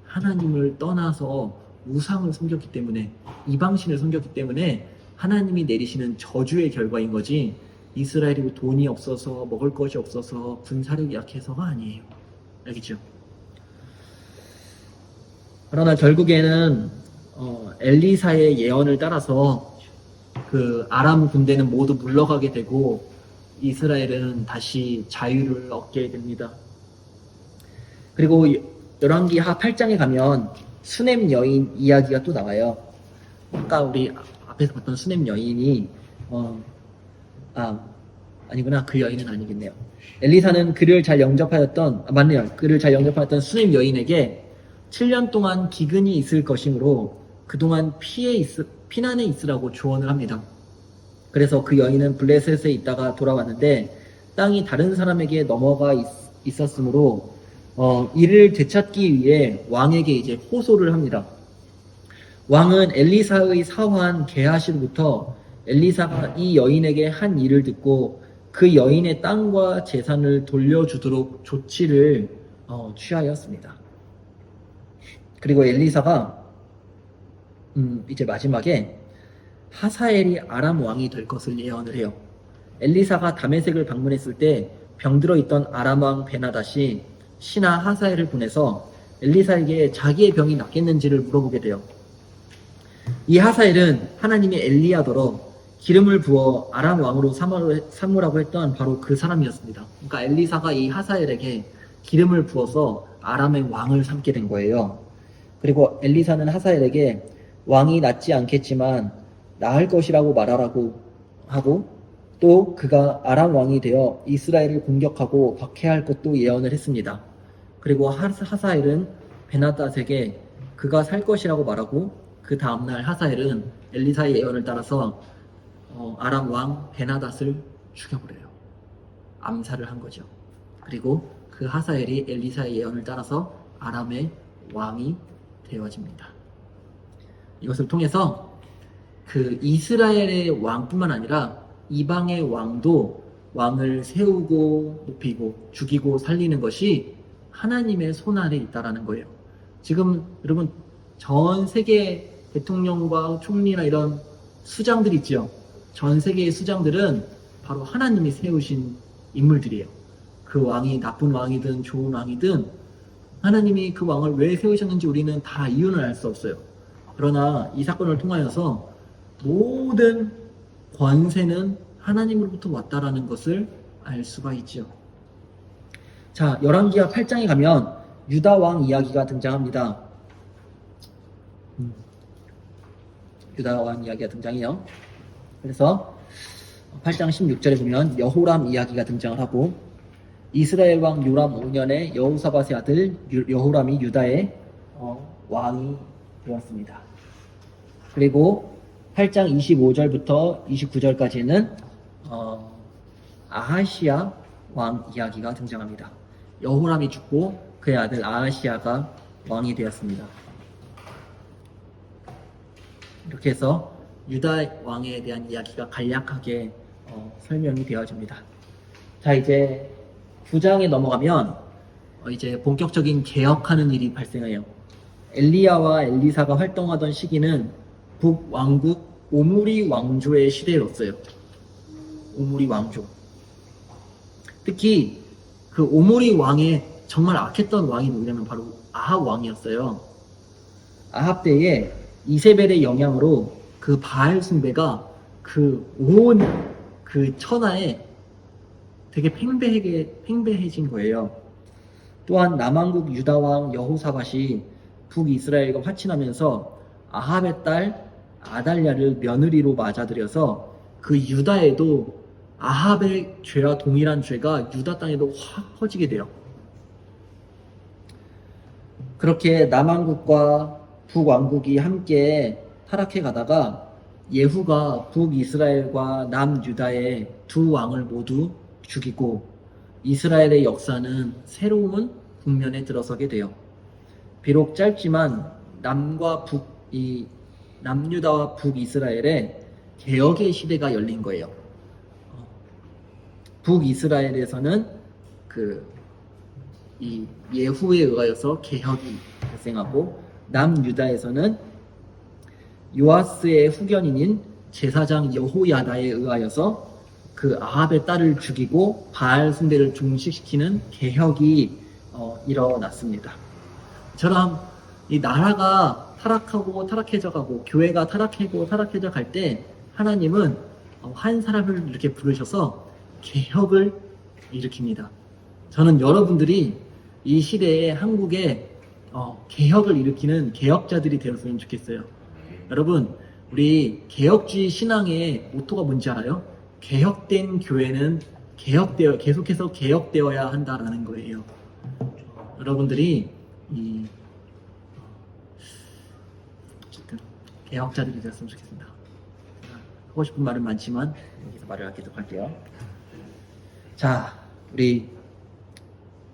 하나님을 떠나서 우상을 섬겼기 때문에, 이방신을 섬겼기 때문에 하나님이 내리시는 저주의 결과인 거지, 이스라엘이 돈이 없어서 먹을 것이 없어서 군사력이 약해서가 아니에요. 알겠죠? 그러나 결국에는 엘리사의 예언을 따라서 그 아람 군대는 모두 물러가게 되고 이스라엘은 다시 자유를 얻게 됩니다. 그리고 열왕기하 8장에 가면 수넴 여인 이야기가 또 나와요. 아까 우리 앞에서 봤던 수넴 여인이 아니구나, 그 여인은 아니겠네요. 엘리사는 그를 잘 영접하였던 맞네요. 그를 잘 영접하였던 수넴 여인에게 7년 동안 기근이 있을 것이므로 그동안 피난에 있으라고 조언을 합니다. 그래서 그 여인은 블레셋에 있다가 돌아왔는데 땅이 다른 사람에게 넘어가 있었으므로 이를 되찾기 위해 왕에게 이제 호소를 합니다. 왕은 엘리사의 사환 게하시로부터 엘리사가 이 여인에게 한 일을 듣고 그 여인의 땅과 재산을 돌려주도록 조치를 취하였습니다. 그리고 엘리사가 이제 마지막에 하사엘이 아람 왕이 될 것을 예언을 해요. 엘리사가 다메섹을 방문했을 때 병들어 있던 아람 왕 베나닷이 신하 하사엘을 보내서 엘리사에게 자기의 병이 낫겠는지를 물어보게 돼요. 이 하사엘은 하나님의 엘리야더러 기름을 부어 아람 왕으로 삼으라고 했던 바로 그 사람이었습니다. 그러니까 엘리사가 이 하사엘에게 기름을 부어서 아람의 왕을 삼게 된 거예요. 그리고 엘리사는 하사엘에게 왕이 낫지 않겠지만 나을 것이라고 말하라고 하고, 또 그가 아람 왕이 되어 이스라엘을 공격하고 박해할 것도 예언을 했습니다. 그리고 하사엘은 베나닷에게 그가 살 것이라고 말하고, 그 다음날 하사엘은 엘리사의 예언을 따라서 아람 왕 베나닷을 죽여버려요. 암살을 한 거죠. 그리고 그 하사엘이 엘리사의 예언을 따라서 아람의 왕이 되어집니다. 이것을 통해서 그 이스라엘의 왕뿐만 아니라 이방의 왕도 왕을 세우고 높이고 죽이고 살리는 것이 하나님의 손 아래 있다라는 거예요. 지금 여러분 전 세계 대통령과 총리나 이런 수장들 있죠. 전 세계의 수장들은 바로 하나님이 세우신 인물들이에요. 그 왕이 나쁜 왕이든 좋은 왕이든 하나님이 그 왕을 왜 세우셨는지 우리는 다 이유는 알 수 없어요. 그러나 이 사건을 통하여서 모든 권세는 하나님으로부터 왔다라는 것을 알 수가 있죠. 자, 열왕기하 8장에 가면 유다 왕 이야기가 등장합니다. 유다 왕 이야기가 등장해요. 그래서 8장 16절에 보면 여호람 이야기가 등장을 하고, 이스라엘 왕 요람 5년에 여호사밧의 아들 여호람이 유다의 왕이 되었습니다. 그리고 8장 25절부터 29절까지는 아하시야 왕 이야기가 등장합니다. 여호람이 죽고 그의 아들 아하시야가 왕이 되었습니다. 이렇게 해서 유다 왕에 대한 이야기가 간략하게 설명이 되어집니다. 자, 이제 9장에 넘어가면 이제 본격적인 개혁하는 일이 발생해요. 엘리야와 엘리사가 활동하던 시기는 북왕국 오므리 왕조의 시대였어요. 오므리 왕조. 특히 그 오므리 왕의 정말 악했던 왕이 누구냐면 바로 아합 왕이었어요. 아합 때에 이세벨의 영향으로 그 바알 숭배가 그 온 그 천하에 되게 팽배해진 거예요. 또한 남왕국 유다왕 여호사밧이 북이스라엘과 화친하면서 아합의 딸 아달랴를 며느리로 맞아들여서 그 유다에도 아합의 죄와 동일한 죄가 유다 땅에도 확 퍼지게 돼요. 그렇게 남왕국과 북왕국이 함께 타락해 가다가 예후가 북이스라엘과 남유다의 두 왕을 모두 죽이고 이스라엘의 역사는 새로운 국면에 들어서게 돼요. 비록 짧지만 남유다와 북이스라엘의 개혁의 시대가 열린 거예요. 북이스라엘에서는 이 예후에 의하여서 개혁이 발생하고 남유다에서는 요아스의 후견인인 제사장 여호야다에 의하여서 그 아합의 딸을 죽이고 바알 숭배를 종식시키는 개혁이 일어났습니다. 저랑 이 나라가 타락하고 타락해져 가고 교회가 타락하고 타락해져 갈 때 하나님은 한 사람을 이렇게 부르셔서 개혁을 일으킵니다. 저는 여러분들이 이 시대에 한국에 개혁을 일으키는 개혁자들이 되었으면 좋겠어요. 여러분, 우리 개혁주의 신앙의 모토가 뭔지 알아요? 개혁된 교회는 계속해서 개혁되어야 한다라는 거예요. 여러분들이 어쨌든 개혁자들이 되었으면 좋겠습니다. 하고 싶은 말은 많지만 여기서 말을 아끼도록 할게요. 자, 우리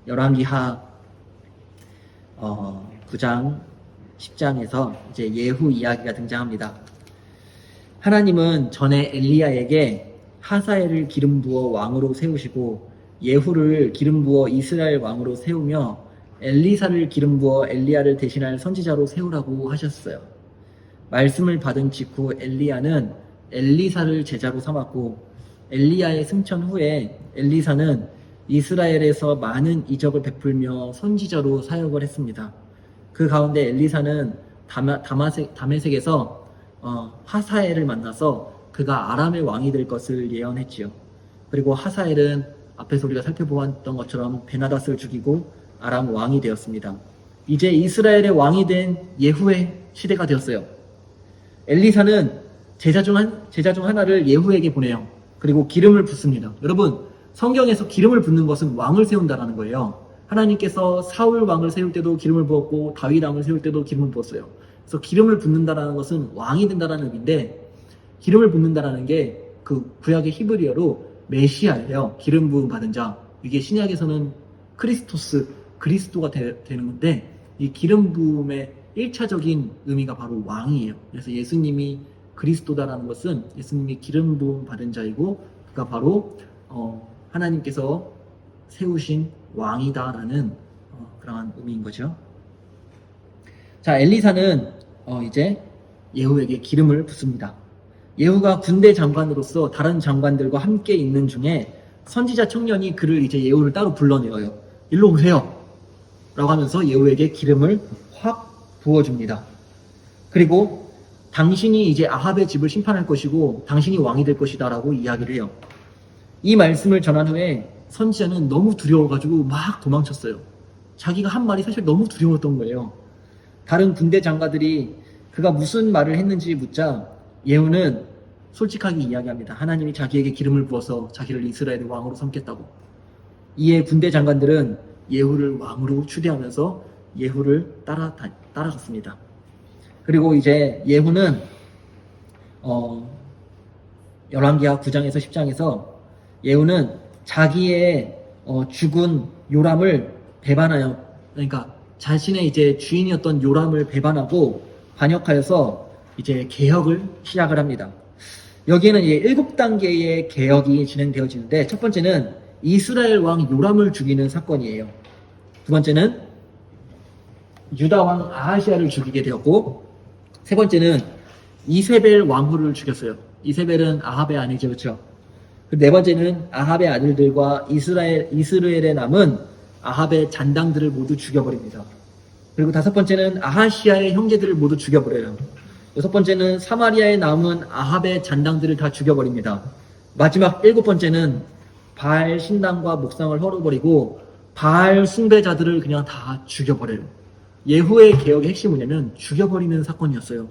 열왕기하 9장 10장에서 이제 예후 이야기가 등장합니다. 하나님은 전에 엘리야에게 하사엘을 기름 부어 왕으로 세우시고 예후를 기름 부어 이스라엘 왕으로 세우며 엘리사를 기름 부어 엘리야를 대신할 선지자로 세우라고 하셨어요. 말씀을 받은 직후 엘리야는 엘리사를 제자로 삼았고 엘리야의 승천 후에 엘리사는 이스라엘에서 많은 이적을 베풀며 선지자로 사역을 했습니다. 그 가운데 엘리사는 다메섹에서 하사엘을 만나서 그가 아람의 왕이 될 것을 예언했지요. 그리고 하사엘은 앞에서 우리가 살펴보았던 것처럼 베나닷을 죽이고 아람 왕이 되었습니다. 이제 이스라엘의 왕이 된 예후의 시대가 되었어요. 엘리사는 제자 중 하나를 예후에게 보내요. 그리고 기름을 붓습니다. 여러분, 성경에서 기름을 붓는 것은 왕을 세운다라는 거예요. 하나님께서 사울 왕을 세울 때도 기름을 부었고 다윗 왕을 세울 때도 기름을 부었어요. 그래서 기름을 붓는다라는 것은 왕이 된다라는 의미인데, 기름을 붓는다라는 게 그 구약의 히브리어로 메시아예요. 기름 부음 받은 자. 이게 신약에서는 그리스도가 되는 건데, 이 기름 부음의 1차적인 의미가 바로 왕이에요. 그래서 예수님이 그리스도다라는 것은 예수님이 기름 부음 받은 자이고 그가 바로 하나님께서 세우신 왕이다라는 그러한 의미인 거죠. 자, 엘리사는 이제 예후에게 기름을 붓습니다. 예후가 군대 장관으로서 다른 장관들과 함께 있는 중에 선지자 청년이 그를 이제 예후를 따로 불러내어요. 일로 오세요 라고 하면서 예후에게 기름을 확 부어줍니다. 그리고 당신이 이제 아합의 집을 심판할 것이고 당신이 왕이 될 것이다 라고 이야기를 해요. 이 말씀을 전한 후에 선지자는 너무 두려워가지고 막 도망쳤어요. 자기가 한 말이 사실 너무 두려웠던 거예요. 다른 군대 장관들이 그가 무슨 말을 했는지 묻자 예후는 솔직하게 이야기합니다. 하나님이 자기에게 기름을 부어서 자기를 이스라엘의 왕으로 삼겠다고. 이에 군대 장관들은 예후를 왕으로 추대하면서 예후를 따라갔습니다. 그리고 이제 예후는 열왕기하 9장에서 10장에서 예후는 자기의 죽은 요람을 배반하여, 그러니까 자신의 이제 주인이었던 요람을 배반하고 반역하여서 이제 개혁을 시작을 합니다. 여기에는 이제 7단계의 개혁이 진행되어지는데, 첫 번째는 이스라엘 왕 요람을 죽이는 사건이에요. 두 번째는 유다 왕 아하시아를 죽이게 되었고, 세 번째는 이세벨 왕후를 죽였어요. 이세벨은 아합의 아내죠, 그렇죠? 네 번째는 아합의 아들들과 이스라엘에 남은 아합의 잔당들을 모두 죽여버립니다. 그리고 다섯 번째는 아하시아의 형제들을 모두 죽여버려요. 여섯 번째는 사마리아에 남은 아합의 잔당들을 다 죽여버립니다. 마지막 7번째는 바알 신당과 목상을 헐어버리고 바알 숭배자들을 그냥 다 죽여버려요. 예후의 개혁의 핵심이 뭐냐면 죽여버리는 사건이었어요.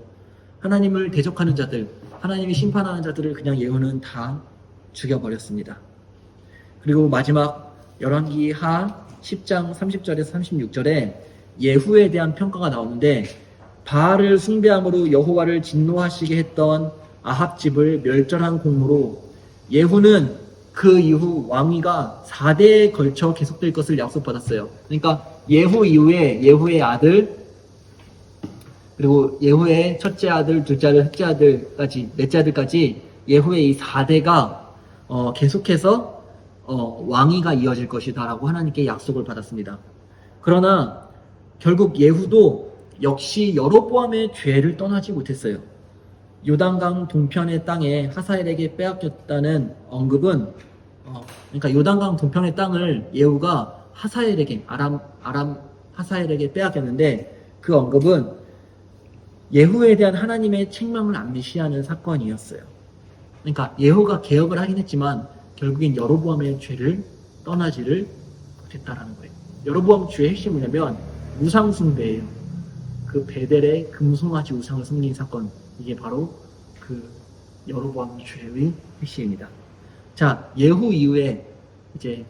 하나님을 대적하는 자들, 하나님이 심판하는 자들을 그냥 예후는 다 죽여버렸습니다. 그리고 마지막 열왕기하 10장 30절에서 36절에 예후에 대한 평가가 나오는데, 바알을 숭배함으로 여호와를 진노하시게 했던 아합 집을 멸절한 공로로 예후는 그 이후 왕위가 4대에 걸쳐 계속될 것을 약속받았어요. 그러니까 예후 이후에 예후의 아들, 그리고 예후의 첫째 아들, 둘째 아들, 셋째 아들까지, 넷째 아들까지 예후의 이 4대가 계속해서 왕위가 이어질 것이다라고 하나님께 약속을 받았습니다. 그러나 결국 예후도 역시 여로보암의 죄를 떠나지 못했어요. 요단강 동편의 땅에 하사엘에게 빼앗겼다는 언급은 그러니까 요단강 동편의 땅을 예후가 하사엘에게 아람 하사엘에게 빼앗겼는데, 그 언급은 예후에 대한 하나님의 책망을 암시하는 사건이었어요. 그러니까 예후가 개혁을 하긴 했지만 결국엔 여로보암의 죄를 떠나지를 못했다라는 거예요. 여로보암 죄의 핵심이 뭐냐면 우상 숭배예요. 그 베델의 금송아지 우상을 섬긴 사건, 이게 바로 그 여로보암 죄의 핵심입니다. 자, 예후 이후에 이제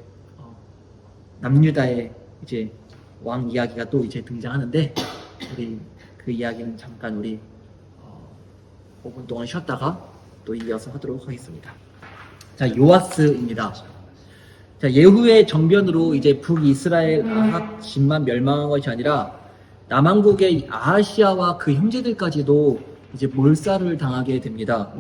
남유다의 이제 왕 이야기가 또 이제 등장하는데, 우리 그 이야기는 잠깐 우리 5분 동안 쉬었다가 또 이어서 하도록 하겠습니다. 자, 요아스입니다. 자, 예후의 정변으로 이제 북이스라엘 아합 집만 멸망한 것이 아니라 남왕국의 아하시아와 그 형제들까지도 이제 몰살을 당하게 됩니다.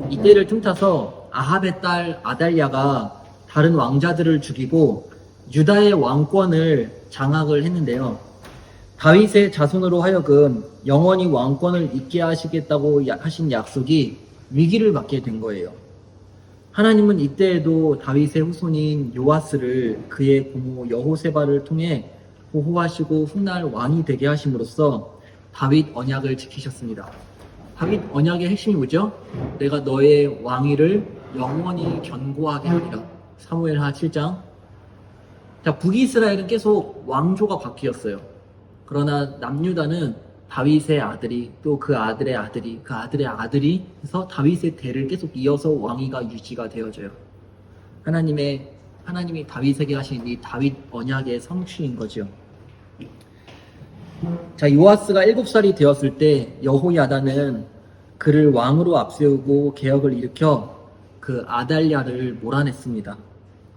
이때를 틈타서 아합의 딸 아달랴가 다른 왕자들을 죽이고 유다의 왕권을 장악을 했는데요. 다윗의 자손으로 하여금 영원히 왕권을 잇게 하시겠다고 하신 약속이 위기를 맞게 된 거예요. 하나님은 이때에도 다윗의 후손인 요아스를 그의 고모 여호세바를 통해 보호하시고 훗날 왕이 되게 하심으로써 다윗 언약을 지키셨습니다. 다윗 언약의 핵심이 뭐죠? 내가 너의 왕위를 영원히 견고하게 하리라. 사무엘하 7장. 자, 북이스라엘은 계속 왕조가 바뀌었어요. 그러나 남유다는 다윗의 아들이, 또 그 아들의 아들이, 그 아들의 아들이 해서 다윗의 대를 계속 이어서 왕위가 유지가 되어져요. 하나님이 다윗에게 하신 이 다윗 언약의 성취인 거죠. 자, 요아스가 7살이 되었을 때 여호야다는 그를 왕으로 앞세우고 개혁을 일으켜 그 아달랴를 몰아냈습니다.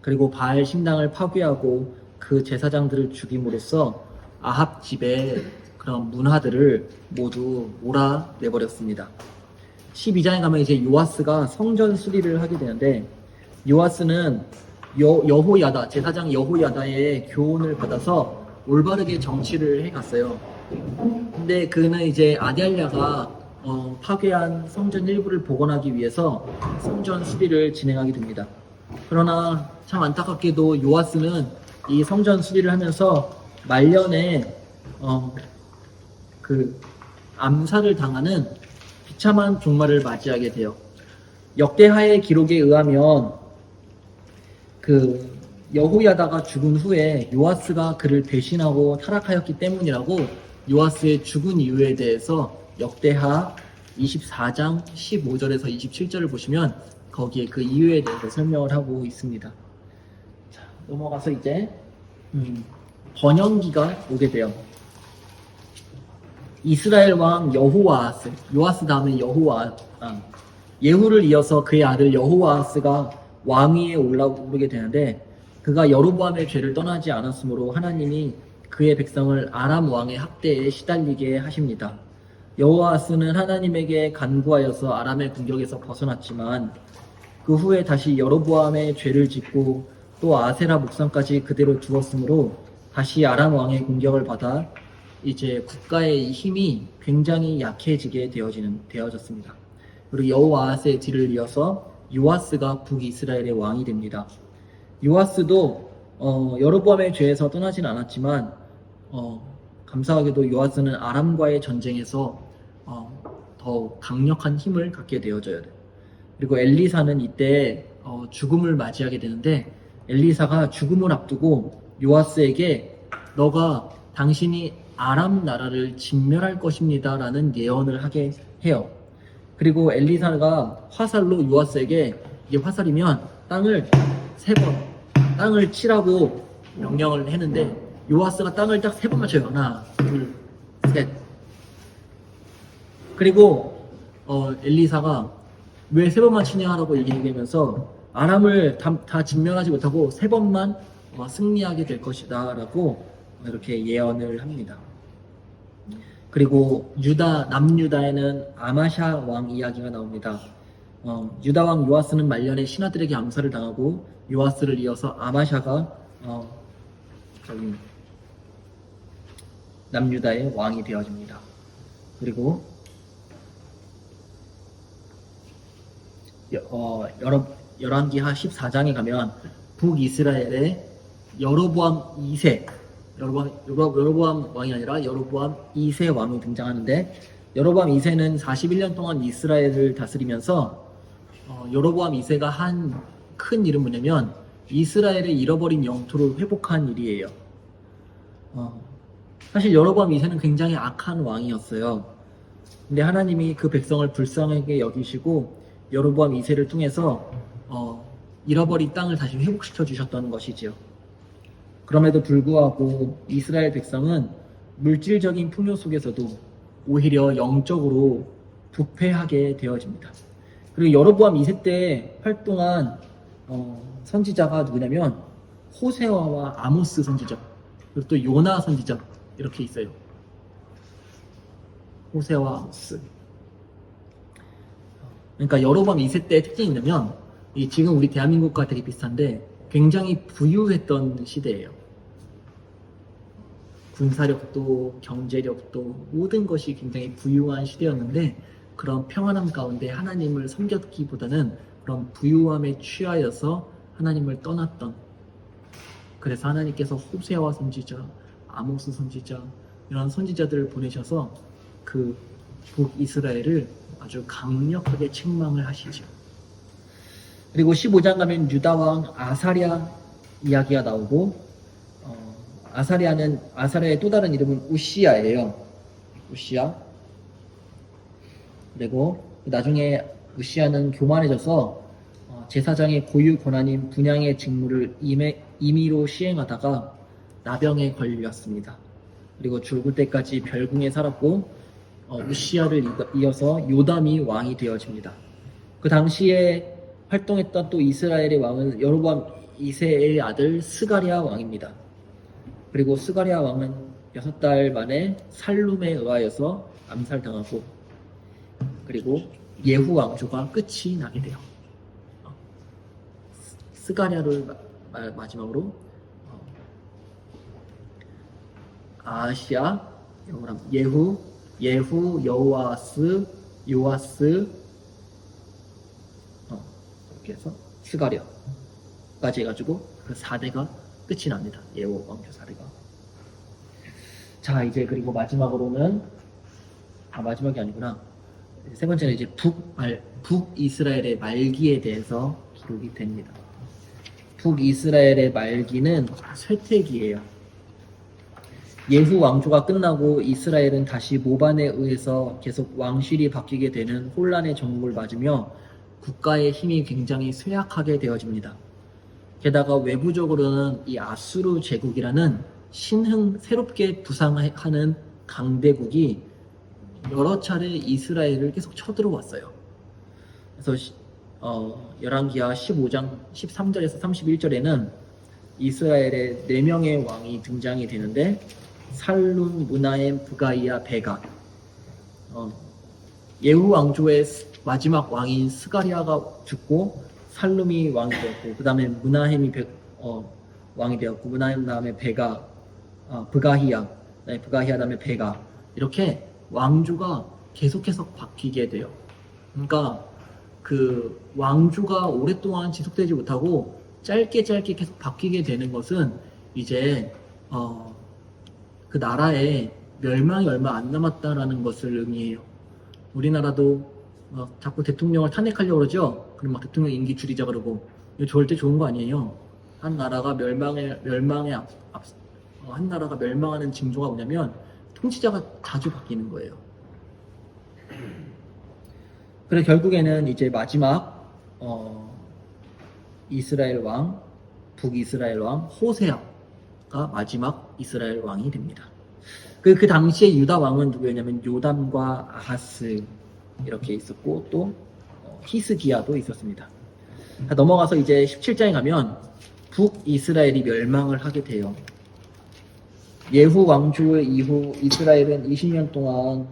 그리고 바알 신당을 파괴하고 그 제사장들을 죽임으로써 아합 집의 그런 문화들을 모두 몰아내버렸습니다. 12장에 가면 이제 요아스가 성전 수리를 하게 되는데, 요아스는 여호야다, 제사장 여호야다의 교훈을 받아서 올바르게 정치를 해갔어요. 근데 그는 이제 아달랴가 파괴한 성전 일부를 복원하기 위해서 성전 수리를 진행하게 됩니다. 그러나 참 안타깝게도 요아스는 이 성전 수리를 하면서 말년에 그 암살을 당하는 비참한 종말을 맞이하게 돼요. 역대하의 기록에 의하면 그 여호야다가 죽은 후에 요아스가 그를 배신하고 타락하였기 때문이라고 요아스의 죽은 이유에 대해서 역대하 24장 15절에서 27절을 보시면 거기에 그 이유에 대해서 설명을 하고 있습니다. 자, 넘어가서 이제 번영기가 오게 돼요. 이스라엘 왕 여호와하스, 요아스 다음에 예후를 이어서 그의 아들 여호와하스가 왕위에 올라오르게 되는데, 그가 여로보암의 죄를 떠나지 않았으므로 하나님이 그의 백성을 아람 왕의 학대에 시달리게 하십니다. 여호와하스는 하나님에게 간구하여서 아람의 공격에서 벗어났지만 그 후에 다시 여로보암의 죄를 짓고 또 아세라 목상까지 그대로 두었으므로 다시 아람 왕의 공격을 받아 이제 국가의 힘이 굉장히 약해지게 되어졌습니다. 그리고 여호아스의 뒤를 이어서 요아스가 북이스라엘의 왕이 됩니다. 요아스도 여로보암의 죄에서 떠나진 않았지만 감사하게도 요아스는 아람과의 전쟁에서 더 강력한 힘을 갖게 되어져야 돼요. 그리고 엘리사는 이때 죽음을 맞이하게 되는데, 엘리사가 죽음을 앞두고 요아스에게 너가 당신이 아람 나라를 진멸할 것입니다 라는 예언을 하게 해요. 그리고 엘리사가 화살로 요아스에게 이게 화살이면 땅을 3번 땅을 치라고 명령을 했는데 요아스가 땅을 딱 3번만 쳐요. 하나, 둘, 셋. 그리고 엘리사가 왜 3번만 치냐라고 얘기하면서 아람을 다 진멸하지 못하고 3번만 승리하게 될 것이다 라고 이렇게 예언을 합니다. 그리고 남유다에는 아마샤 왕 이야기가 나옵니다. 유다 왕 요아스는 말년에 신하들에게 암살을 당하고 요아스를 이어서 아마샤가 남유다의 왕이 되어집니다. 그리고 열왕기하 14장에 가면 북이스라엘의 여로보암 2세 여로보암 왕이 아니라 여로보암 2세 왕이 등장하는데 여로보암 2세는 41년 동안 이스라엘을 다스리면서 여로보암 2세가 한 큰 일은 뭐냐면 이스라엘의 잃어버린 영토를 회복한 일이에요. 사실 여로보암 2세는 굉장히 악한 왕이었어요. 근데 하나님이 그 백성을 불쌍하게 여기시고 여로보암 2세를 통해서 잃어버린 땅을 다시 회복시켜 주셨다는 것이지요. 그럼에도 불구하고 이스라엘 백성은 물질적인 풍요 속에서도 오히려 영적으로 부패하게 되어집니다. 그리고 여로보암 2세 때 활동한 선지자가 누구냐면 호세아와 아모스 선지자, 그리고 또 요나 선지자 이렇게 있어요. 호세아와 아모스. 그러니까 여로보암 2세 때의 특징이 있냐면 지금 우리 대한민국과 되게 비슷한데 굉장히 부유했던 시대예요. 군사력도 경제력도 모든 것이 굉장히 부유한 시대였는데 그런 평안함 가운데 하나님을 섬겼기보다는 그런 부유함에 취하여서 하나님을 떠났던, 그래서 하나님께서 호세아와 선지자, 아모스 선지자 이런 선지자들을 보내셔서 그 북이스라엘을 아주 강력하게 책망을 하시죠. 그리고 15장 가면 유다왕 아사랴 이야기가 나오고 아사랴의 또 다른 이름은 우시야예요. 우시야. 그리고 나중에 우시야는 교만해져서 제사장의 고유 권한인 분향의 직무를 임의로 시행하다가 나병에 걸렸습니다. 그리고 죽을 때까지 별궁에 살았고 우시야를 이어서 요담이 왕이 되어집니다. 그 당시에 활동했던 또 이스라엘의 왕은 여로보암 2세의 아들 스가랴 왕입니다. 그리고 스가랴 왕은 6달 만에 살룸에 의하여서 암살당하고 그리고 예후 왕조가 끝이 나게 돼요. 스가랴를 마지막으로 아시아, 예후, 여호아스, 요아스 이렇게 해서 스가랴까지 해가지고 그 4대가 끝이 납니다. 예후 왕조 4대가. 자, 이제 그리고 마지막으로는 마지막이 아니구나. 세 번째는 이제 북이스라엘의 말기에 대해서 기록이 됩니다. 북이스라엘의 말기는 쇠퇴기예요. 예후 왕조가 끝나고 이스라엘은 다시 모반에 의해서 계속 왕실이 바뀌게 되는 혼란의 정국을 맞으며 국가의 힘이 굉장히 쇠약하게 되어집니다. 게다가 외부적으로는 이 아수르 제국이라는 새롭게 부상하는 강대국이 여러 차례 이스라엘을 계속 쳐들어왔어요. 그래서 열왕기하 15장 13절에서 31절에는 이스라엘의 4명의 왕이 등장이 되는데 살룸, 무나엠, 브가이아, 베가. 예후 왕조의 마지막 왕인 스가랴가 죽고 살룸이 왕이 되었고 그 다음에 무나햄이 왕이 되었고 무나햄 다음에 브가히야 다음에 베가, 이렇게 왕조가 계속해서 바뀌게 돼요. 그러니까 그 왕조가 오랫동안 지속되지 못하고 짧게 계속 바뀌게 되는 것은 이제 그 나라의 멸망이 얼마 안 남았다라는 것을 의미해요. 우리나라도 자꾸 대통령을 탄핵하려고 그러죠. 그럼 막 대통령 임기 줄이자 그러고, 이거 절대 좋은 거 아니에요. 한 나라가 한 나라가 멸망하는 징조가 뭐냐면 통치자가 자주 바뀌는 거예요. 그래서 결국에는 이제 마지막 이스라엘 왕, 북이스라엘 왕 호세아가 마지막 이스라엘 왕이 됩니다. 그 당시에 유다 왕은 누구였냐면 요담과 아하스 이렇게 있었고 또 히스기야도 있었습니다. 넘어가서 이제 17장에 가면 북이스라엘이 멸망을 하게 돼요. 예후 왕조 이후 이스라엘은 20년 동안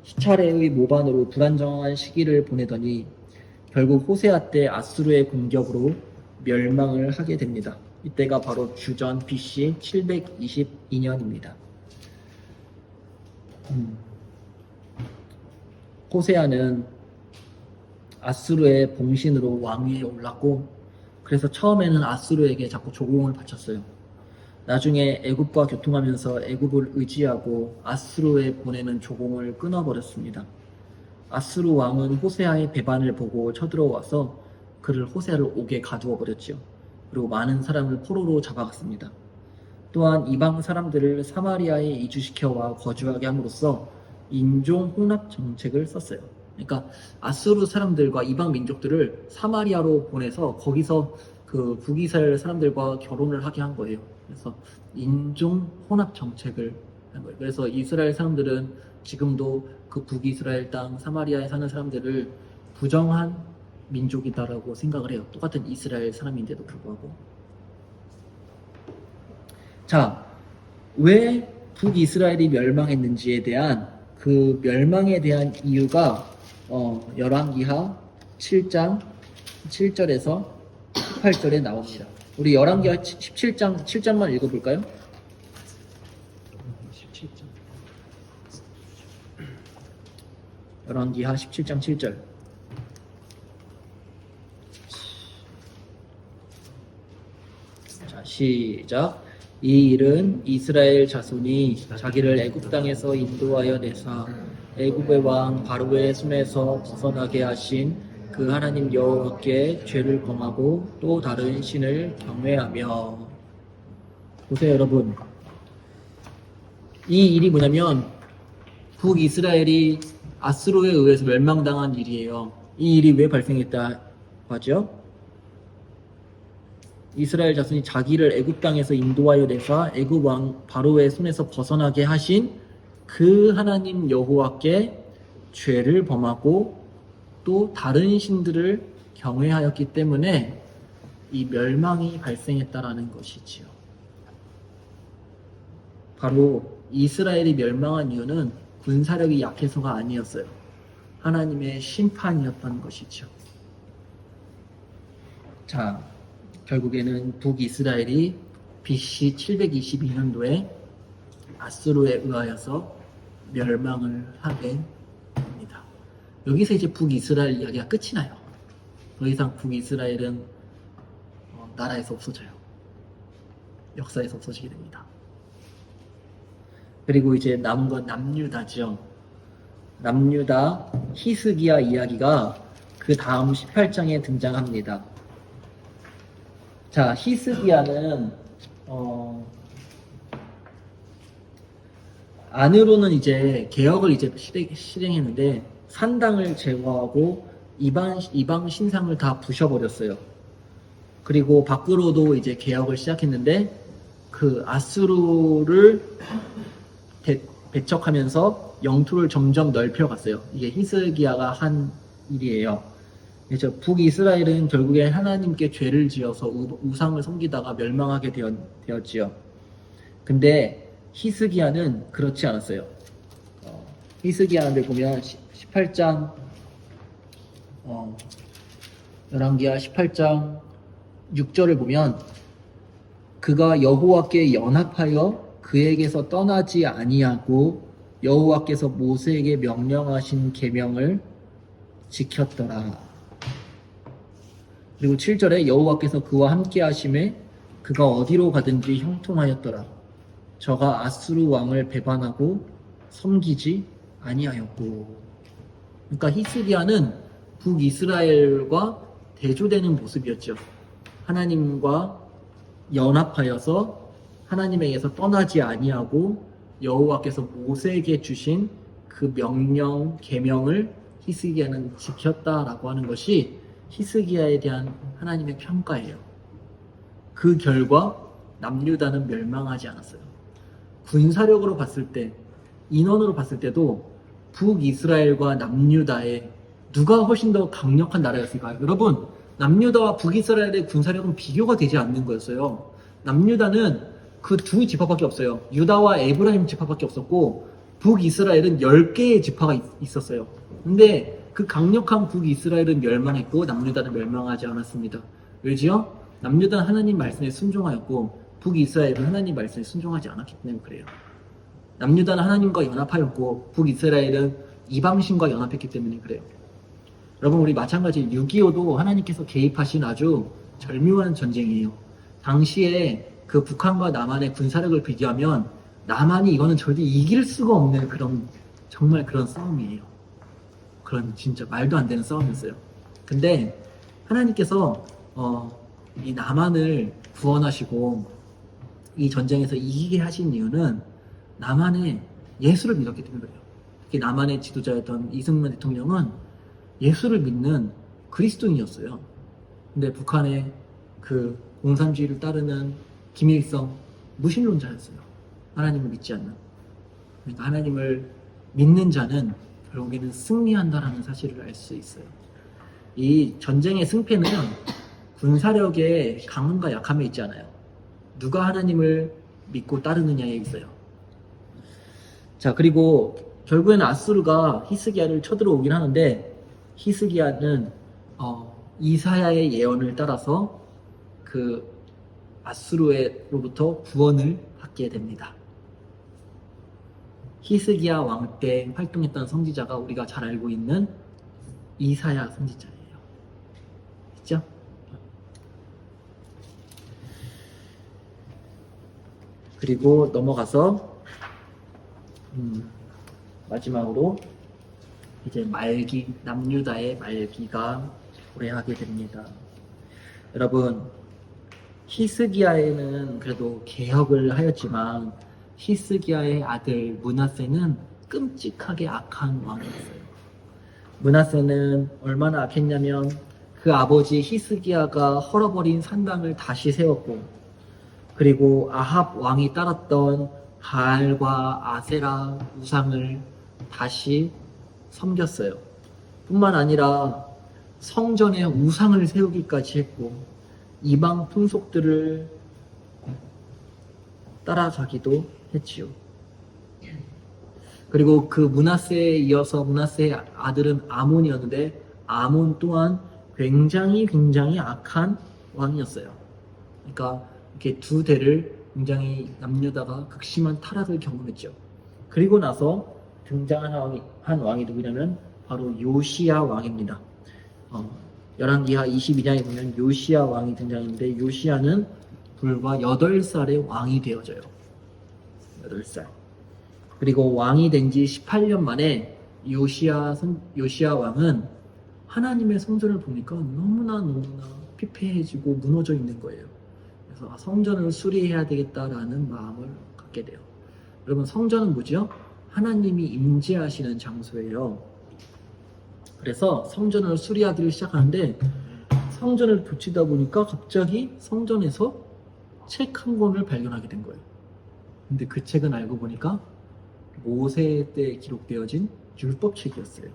수차례의 모반으로 불안정한 시기를 보내더니 결국 호세아 때 아수르의 공격으로 멸망을 하게 됩니다. 이때가 바로 주전 BC 722년입니다. 호세아는 아수르의 봉신으로 왕위에 올랐고 그래서 처음에는 아수르에게 자꾸 조공을 바쳤어요. 나중에 애굽과 교통하면서 애굽을 의지하고 아수르에 보내는 조공을 끊어버렸습니다. 아수르 왕은 호세아의 배반을 보고 쳐들어와서 그를 호세아를 옥에 가두어 버렸죠. 그리고 많은 사람을 포로로 잡아갔습니다. 또한 이방 사람들을 사마리아에 이주시켜와 거주하게 함으로써 인종 혼합 정책을 썼어요. 그러니까 아수르 사람들과 이방 민족들을 사마리아로 보내서 거기서 그 북이스라엘 사람들과 결혼을 하게 한 거예요. 그래서 인종 혼합 정책을 한 거예요. 그래서 이스라엘 사람들은 지금도 그 북이스라엘 땅 사마리아에 사는 사람들을 부정한 민족이다라고 생각을 해요. 똑같은 이스라엘 사람인데도 불구하고. 자, 왜 북이스라엘이 멸망했는지에 대한 그 멸망에 대한 이유가 열왕기하 7장 7절에서 18절에 나옵니다. 우리 열왕기하 17장 7장만 읽어볼까요? 17장. 열왕기하 17장 7절. 자, 시작. 이 일은 이스라엘 자손이 자기를 애굽 땅에서 인도하여 내사 애굽의 왕 바로의 손에서 벗어나게 하신 그 하나님 여호와께 죄를 범하고 또 다른 신을 경외하며. 보세요 여러분, 이 일이 뭐냐면 북이스라엘이 아수르에 의해서 멸망당한 일이에요. 이 일이 왜 발생했다고 하죠? 이스라엘 자손이 자기를 애굽 땅에서 인도하여 내사 애굽 왕 바로의 손에서 벗어나게 하신 그 하나님 여호와께 죄를 범하고 또 다른 신들을 경외하였기 때문에 이 멸망이 발생했다라는 것이지요. 바로 이스라엘이 멸망한 이유는 군사력이 약해서가 아니었어요. 하나님의 심판이었던 것이죠. 자, 결국에는 북이스라엘이 BC 722년도에 아수르에 의하여서 멸망을 하게 됩니다. 여기서 이제 북이스라엘 이야기가 끝이 나요. 더 이상 북이스라엘은 나라에서 없어져요. 역사에서 없어지게 됩니다. 그리고 이제 남은 건 남유다죠. 남유다 히스기야 이야기가 그 다음 18장에 등장합니다. 자, 히스기야는 안으로는 이제 개혁을 이제 실행했는데 산당을 제거하고 이방 신상을 다 부셔버렸어요. 그리고 밖으로도 이제 개혁을 시작했는데 그 아수르를 배척하면서 영토를 점점 넓혀갔어요. 이게 히스기야가 한 일이에요. 그래서 북이스라엘은 결국에 하나님께 죄를 지어서 우상을 섬기다가 멸망하게 되었지요. 근데 히스기야는 그렇지 않았어요. 히스기야를 보면 18장 열왕기하 18장 6절을 보면 그가 여호와께 연합하여 그에게서 떠나지 아니하고 여호와께서 모세에게 명령하신 계명을 지켰더라. 그리고 7절에 여호와께서 그와 함께 하심에 그가 어디로 가든지 형통하였더라. 저가 아수르 왕을 배반하고 섬기지 아니하였고. 그러니까 히스기야는 북이스라엘과 대조되는 모습이었죠. 하나님과 연합하여서 하나님에게서 떠나지 아니하고 여호와께서 모세에게 주신 그 명령, 계명을 히스기야는 지켰다라고 하는 것이 히스기야에 대한 하나님의 평가예요. 그 결과 남유다는 멸망하지 않았어요. 군사력으로 봤을 때, 인원으로 봤을 때도 북이스라엘과 남유다에 누가 훨씬 더 강력한 나라였을까요? 여러분, 남유다와 북이스라엘의 군사력은 비교가 되지 않는 거였어요. 남유다는 그 두 지파밖에 없어요. 유다와 에브라임 지파밖에 없었고 북이스라엘은 10개의 지파가 있었어요. 근데 그 강력한 북이스라엘은 멸망했고 남유다는 멸망하지 않았습니다. 왜지요? 남유다는 하나님 말씀에 순종하였고 북이스라엘은 하나님 말씀에 순종하지 않았기 때문에 그래요. 남유다는 하나님과 연합하였고 북이스라엘은 이방신과 연합했기 때문에 그래요. 여러분, 우리 마찬가지 6.25도 하나님께서 개입하신 아주 절묘한 전쟁이에요. 당시에 그 북한과 남한의 군사력을 비교하면 남한이 이거는 절대 이길 수가 없는 그런, 정말 그런 싸움이에요. 그런 진짜 말도 안 되는 싸움이었어요. 근데 하나님께서 이 남한을 구원하시고 이 전쟁에서 이기게 하신 이유는 남한의 예수를 믿었기 때문에 그래요. 특히 남한의 지도자였던 이승만 대통령은 예수를 믿는 그리스도인이었어요. 근데 북한의 그 공산주의를 따르는 김일성 무신론자였어요. 하나님을 믿지 않는. 그러니까 하나님을 믿는 자는 결국에는 승리한다라는 사실을 알 수 있어요. 이 전쟁의 승패는 군사력의 강함과 약함에 있지 않아요. 누가 하나님을 믿고 따르느냐에 있어요. 자, 그리고 결국에는 아수르가 히스기야를 쳐들어오긴 하는데 히스기야는 이사야의 예언을 따라서 그 아수르로부터 구원을 받게 됩니다. 히스기야 왕 때 활동했던 선지자가 우리가 잘 알고 있는 이사야 선지자예요. 있죠? 그리고 넘어가서 마지막으로 이제 말기, 남유다의 말기가 도래하게 됩니다. 여러분, 히스기야에는 그래도 개혁을 하였지만 히스기야의 아들 므낫세는 끔찍하게 악한 왕이었어요. 므낫세는 얼마나 악했냐면 그 아버지 히스기야가 헐어버린 산당을 다시 세웠고, 그리고 아합 왕이 따랐던 바알과 아세라 우상을 다시 섬겼어요. 뿐만 아니라 성전에 우상을 세우기까지 했고 이방 풍속들을 따라가기도 했지요. 그리고 그 므낫세에 이어서 므낫세의 아들은 아몬이었는데 아몬 또한 굉장히 악한 왕이었어요. 그러니까 이렇게 두 대를 굉장히 남유다가 극심한 타락을 경험했죠. 그리고 나서 등장한 왕이 누구냐면 바로 요시야 왕입니다. 열왕기하 22장에 보면 요시야 왕이 등장했는데 요시야는 불과 8살의 왕이 되어져요. 8살. 그리고 왕이 된 지 18년 만에 요시야 왕은 하나님의 성전을 보니까 너무나 피폐해지고 무너져 있는 거예요. 그래서 성전을 수리해야 되겠다라는 마음을 갖게 돼요. 여러분, 성전은 뭐죠? 하나님이 임재하시는 장소예요. 그래서 성전을 수리하기를 시작하는데 성전을 붙이다 보니까 갑자기 성전에서 책 한 권을 발견하게 된 거예요. 근데 그 책은 알고 보니까 모세 때 기록되어진 율법책이었어요.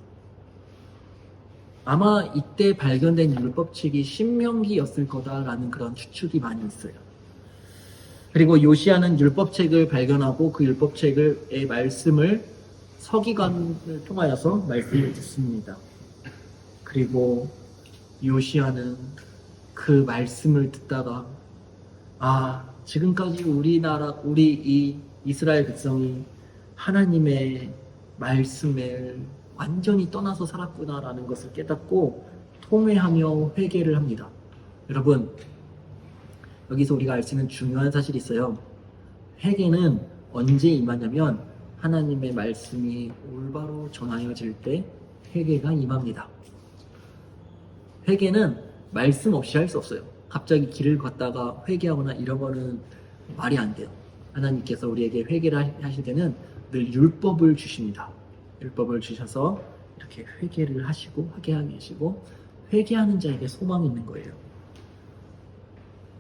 아마 이때 발견된 율법책이 신명기였을 거다라는 그런 추측이 많이 있어요. 그리고 요시야는 율법책을 발견하고 그 율법책의 말씀을 서기관을 통하여서 말씀을 듣습니다. 그리고 요시야는 그 말씀을 듣다가 지금까지 우리 이 이스라엘 백성이 하나님의 말씀을 완전히 떠나서 살았구나라는 것을 깨닫고 통회하며 회개를 합니다. 여러분, 여기서 우리가 알 수 있는 중요한 사실이 있어요. 회개는 언제 임하냐면 하나님의 말씀이 올바로 전하여질 때 회개가 임합니다. 회개는 말씀 없이 할 수 없어요. 갑자기 길을 걷다가 회개하거나 이런 거는 말이 안 돼요. 하나님께서 우리에게 회개를 하실 때는 늘 율법을 주십니다. 율법을 주셔서 이렇게 회개를 하시고 하게 하시고 회개하는 자에게 소망이 있는 거예요.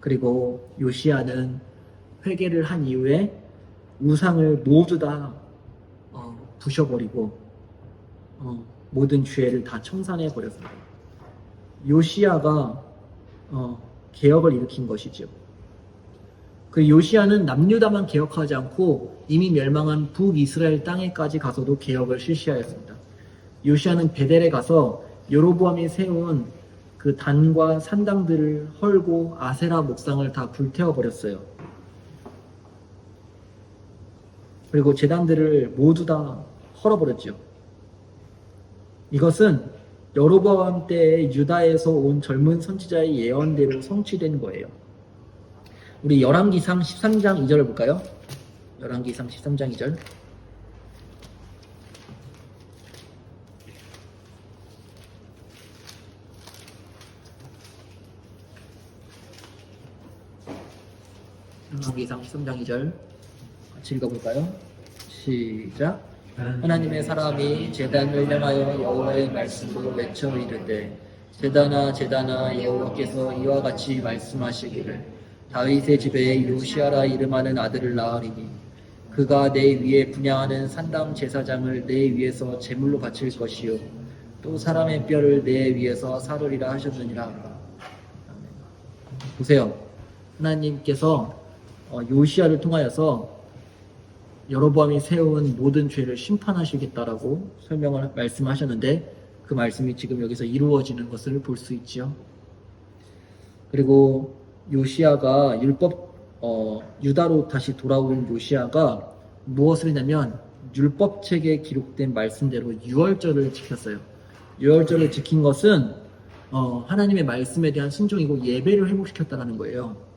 그리고 요시야는 회개를 한 이후에 우상을 모두 다 부셔버리고 모든 죄를 다 청산해 버렸습니다. 요시야가 개혁을 일으킨 것이죠. 그 요시야는 남유다만 개혁하지 않고 이미 멸망한 북이스라엘 땅에까지 가서도 개혁을 실시하였습니다. 요시야는 베델에 가서 여로보암이 세운 그 단과 산당들을 헐고 아세라 목상을 다 불태워 버렸어요. 그리고 제단들을 모두 다 헐어버렸죠. 이것은 여로보암 때 유다에서 온 젊은 선지자의 예언대로 성취된 거예요. 우리 열왕기상 13장 2절을 볼까요? 열왕기상 13장 2절. 열왕기상 13장 2절 같이 읽어볼까요? 시작. 하나님의 사람이 제단을 향하여 여호와의 말씀으로 외쳐 이르되 제단아 제단아 여호와께서 이와 같이 말씀하시기를 다윗의 집에 요시아라 이름하는 아들을 낳으리니 그가 내 위에 분향하는 산당 제사장을 내 위에서 제물로 바칠 것이요 또 사람의 뼈를 내 위에서 사르리라 하셨느니라. 보세요. 하나님께서 요시아를 통하여서 여로보암이 세운 모든 죄를 심판하시겠다라고 말씀하셨는데 그 말씀이 지금 여기서 이루어지는 것을 볼 수 있죠. 그리고 요시아가 유다로 다시 돌아온 요시아가 무엇을 했냐면 율법책에 기록된 말씀대로 유월절을 지켰어요. 유월절을 지킨 것은 하나님의 말씀에 대한 순종이고 예배를 회복시켰다는 거예요.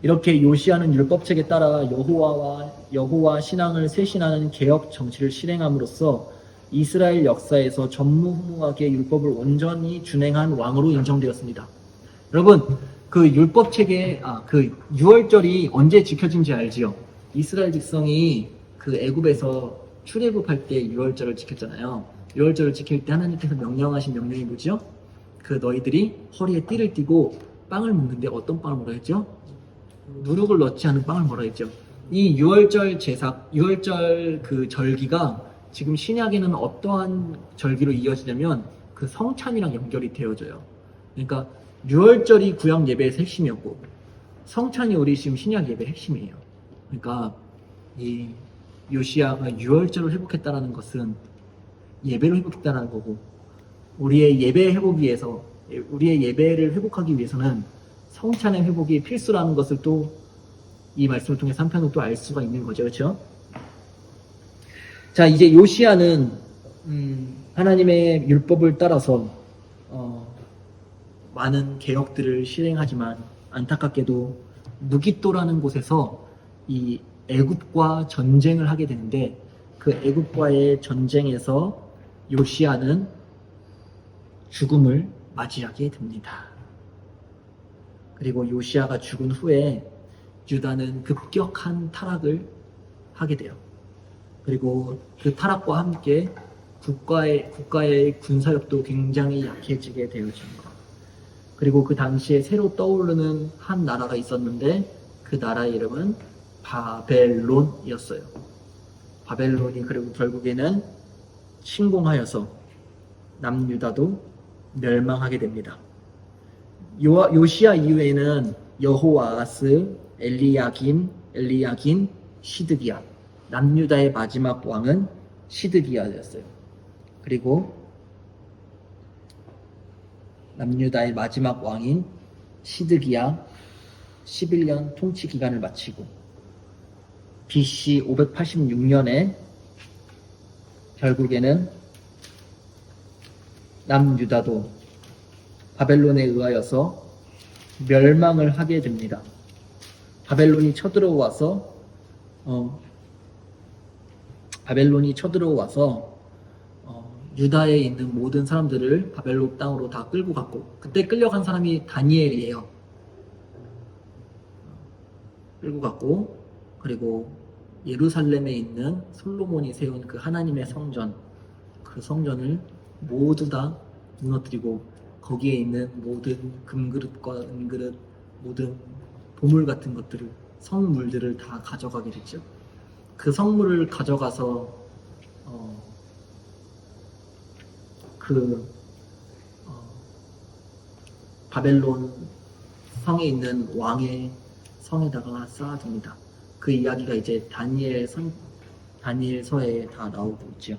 이렇게 요시아는 율법책에 따라 여호와 신앙을 쇄신하는 개혁 정치를 실행함으로써 이스라엘 역사에서 전무후무하게 율법을 온전히 준행한 왕으로 인정되었습니다. 여러분, 그 율법책에 그 유월절이 언제 지켜진지 알지요? 이스라엘 백성이 그 애굽에서 출애굽할 때 유월절을 지켰잖아요. 유월절을 지킬 때 하나님께서 명령하신 명령이 뭐죠? 그 너희들이 허리에 띠를 띠고 빵을 먹는데 어떤 빵을 먹어야 했죠? 누룩을 넣지 않은 빵을 뭐라 했죠? 이 유월절 그 절기가 지금 신약에는 어떠한 절기로 이어지냐면 그 성찬이랑 연결이 되어져요. 그러니까 유월절이 구약 예배의 핵심이었고 성찬이 우리 지금 신약 예배의 핵심이에요. 그러니까 이 요시아가 유월절을 회복했다는 것은 예배를 회복했다는 거고 우리의 예배를 회복하기 위해서는 성찬의 회복이 필수라는 것을 또 이 말씀을 통해 한편으로 또 알 수가 있는 거죠. 그렇죠? 자, 이제 요시아는 하나님의 율법을 따라서 많은 개혁들을 실행하지만 안타깝게도 무깃도라는 곳에서 이 애굽과 전쟁을 하게 되는데 그 애굽과의 전쟁에서 요시아는 죽음을 맞이하게 됩니다. 그리고 요시아가 죽은 후에 유다는 급격한 타락을 하게 돼요. 그리고 그 타락과 함께 국가의 군사력도 굉장히 약해지게 되어집니다. 그리고 그 당시에 새로 떠오르는 한 나라가 있었는데 그 나라의 이름은 바벨론이었어요. 바벨론이 그리고 결국에는 침공하여서 남유다도 멸망하게 됩니다. 요시아 이후에는 여호아스, 엘리야긴, 시드기야. 남유다의 마지막 왕은 시드기야였어요. 그리고 남유다의 마지막 왕인 시드기야 11년 통치 기간을 마치고 BC 586년에 결국에는 남유다도 바벨론에 의하여서 멸망을 하게 됩니다. 바벨론이 쳐들어와서 유다에 있는 모든 사람들을 바벨론 땅으로 다 끌고 갔고 그때 끌려간 사람이 다니엘이에요. 끌고 갔고 그리고 예루살렘에 있는 솔로몬이 세운 그 하나님의 성전 그 성전을 모두 다 무너뜨리고 거기에 있는 모든 금그릇과 은그릇, 모든 보물 같은 것들을, 성물들을 다 가져가게 됐죠. 그 성물을 가져가서 그 바벨론 성에 있는 왕의 성에다가 쌓아둡니다. 그 이야기가 이제 다니엘서에 다 나오고 있죠.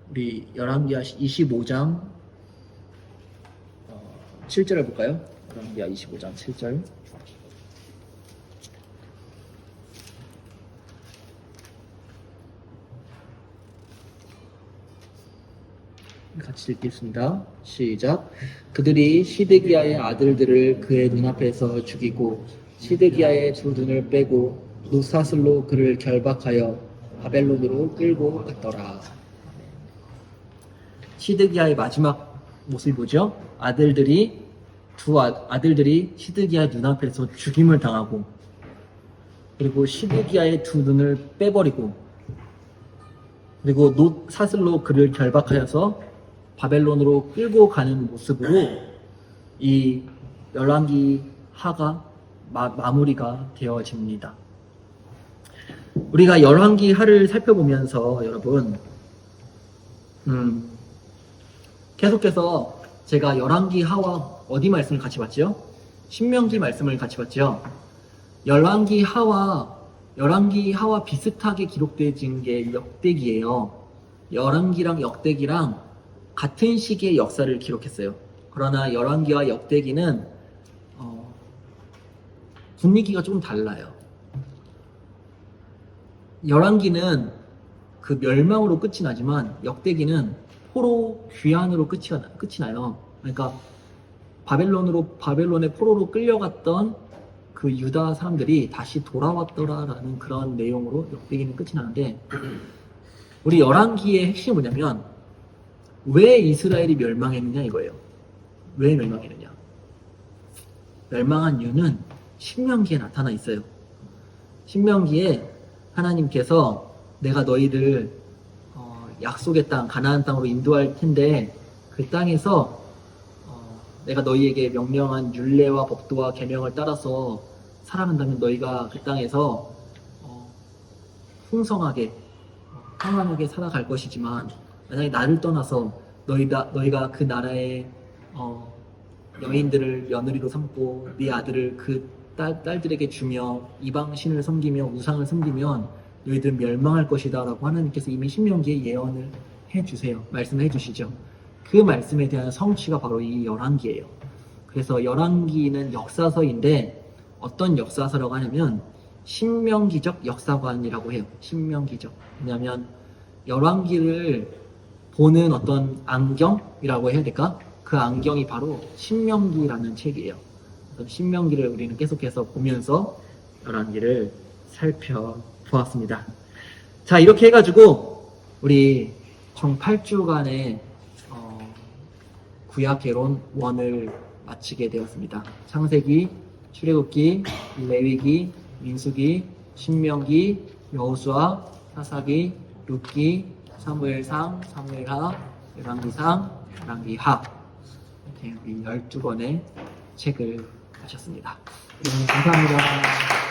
우리 열왕기하 25장 7절을 볼까요? 열왕기하 25장 7절. 같이 읽겠습니다. 시작. 그들이 시드기야의 아들들을 그의 눈앞에서 죽이고 시드기야의 두 눈을 빼고 룻사슬로 그를 결박하여 바벨론으로 끌고 갔더라. 시드기야의 마지막 모습이 뭐죠? 아들들이 시드기야 눈앞에서 죽임을 당하고, 그리고 시드기야의 두 눈을 빼버리고, 그리고 룻사슬로 그를 결박하여서 바벨론으로 끌고 가는 모습으로 이 열왕기 하가 마무리가 되어집니다. 우리가 열왕기 하를 살펴보면서 여러분, 계속해서 제가 열왕기 하와 어디 말씀을 같이 봤죠? 신명기 말씀을 같이 봤죠. 열왕기 하와 비슷하게 기록되어진 게 역대기예요. 열왕기랑 역대기랑 같은 시기의 역사를 기록했어요. 그러나 열왕기와 역대기는 분위기가 조금 달라요. 열왕기는 그 멸망으로 끝이 나지만 역대기는 포로 귀환으로 끝이 나요. 그러니까 바벨론의 포로로 끌려갔던 그 유다 사람들이 다시 돌아왔더라라는 그런 내용으로 역대기는 끝이 나는데, 우리 열왕기의 핵심이 뭐냐면 왜 이스라엘이 멸망했느냐 이거예요. 왜 멸망했느냐? 멸망한 이유는 신명기에 나타나 있어요. 신명기에 하나님께서 내가 너희를 약속의 땅, 가나안 땅으로 인도할 텐데 그 땅에서 내가 너희에게 명령한 율례와 법도와 계명을 따라서 살아간다면 너희가 그 땅에서 풍성하게 평안하게 살아갈 것이지만, 만약에 나를 떠나서 너희가 그 나라의 여인들을 며느리로 삼고 네 아들을 그 딸들에게 주며 이방 신을 섬기며 우상을 섬기면 너희들은 멸망할 것이다 라고 하나님께서 이미 신명기에 예언을 해주세요. 말씀을 해주시죠. 그 말씀에 대한 성취가 바로 이 열왕기예요. 그래서 열왕기는 역사서인데 어떤 역사서라고 하냐면 신명기적 역사관이라고 해요. 신명기적. 왜냐하면 열왕기를 보는 어떤 안경이라고 해야 될까? 그 안경이 바로 신명기라는 책이에요. 그래서 신명기를 우리는 계속해서 보면서 열왕기를 살펴보았습니다. 자, 이렇게 해가지고 우리 총 8주간의 구약 개론 1을 마치게 되었습니다. 창세기, 출애굽기, 레위기, 민수기, 신명기, 여호수아, 사사기, 룻기, 사무엘상, 사무엘하, 열왕기상, 열왕기하, 이렇게 12권의 책을 하셨습니다. 감사합니다.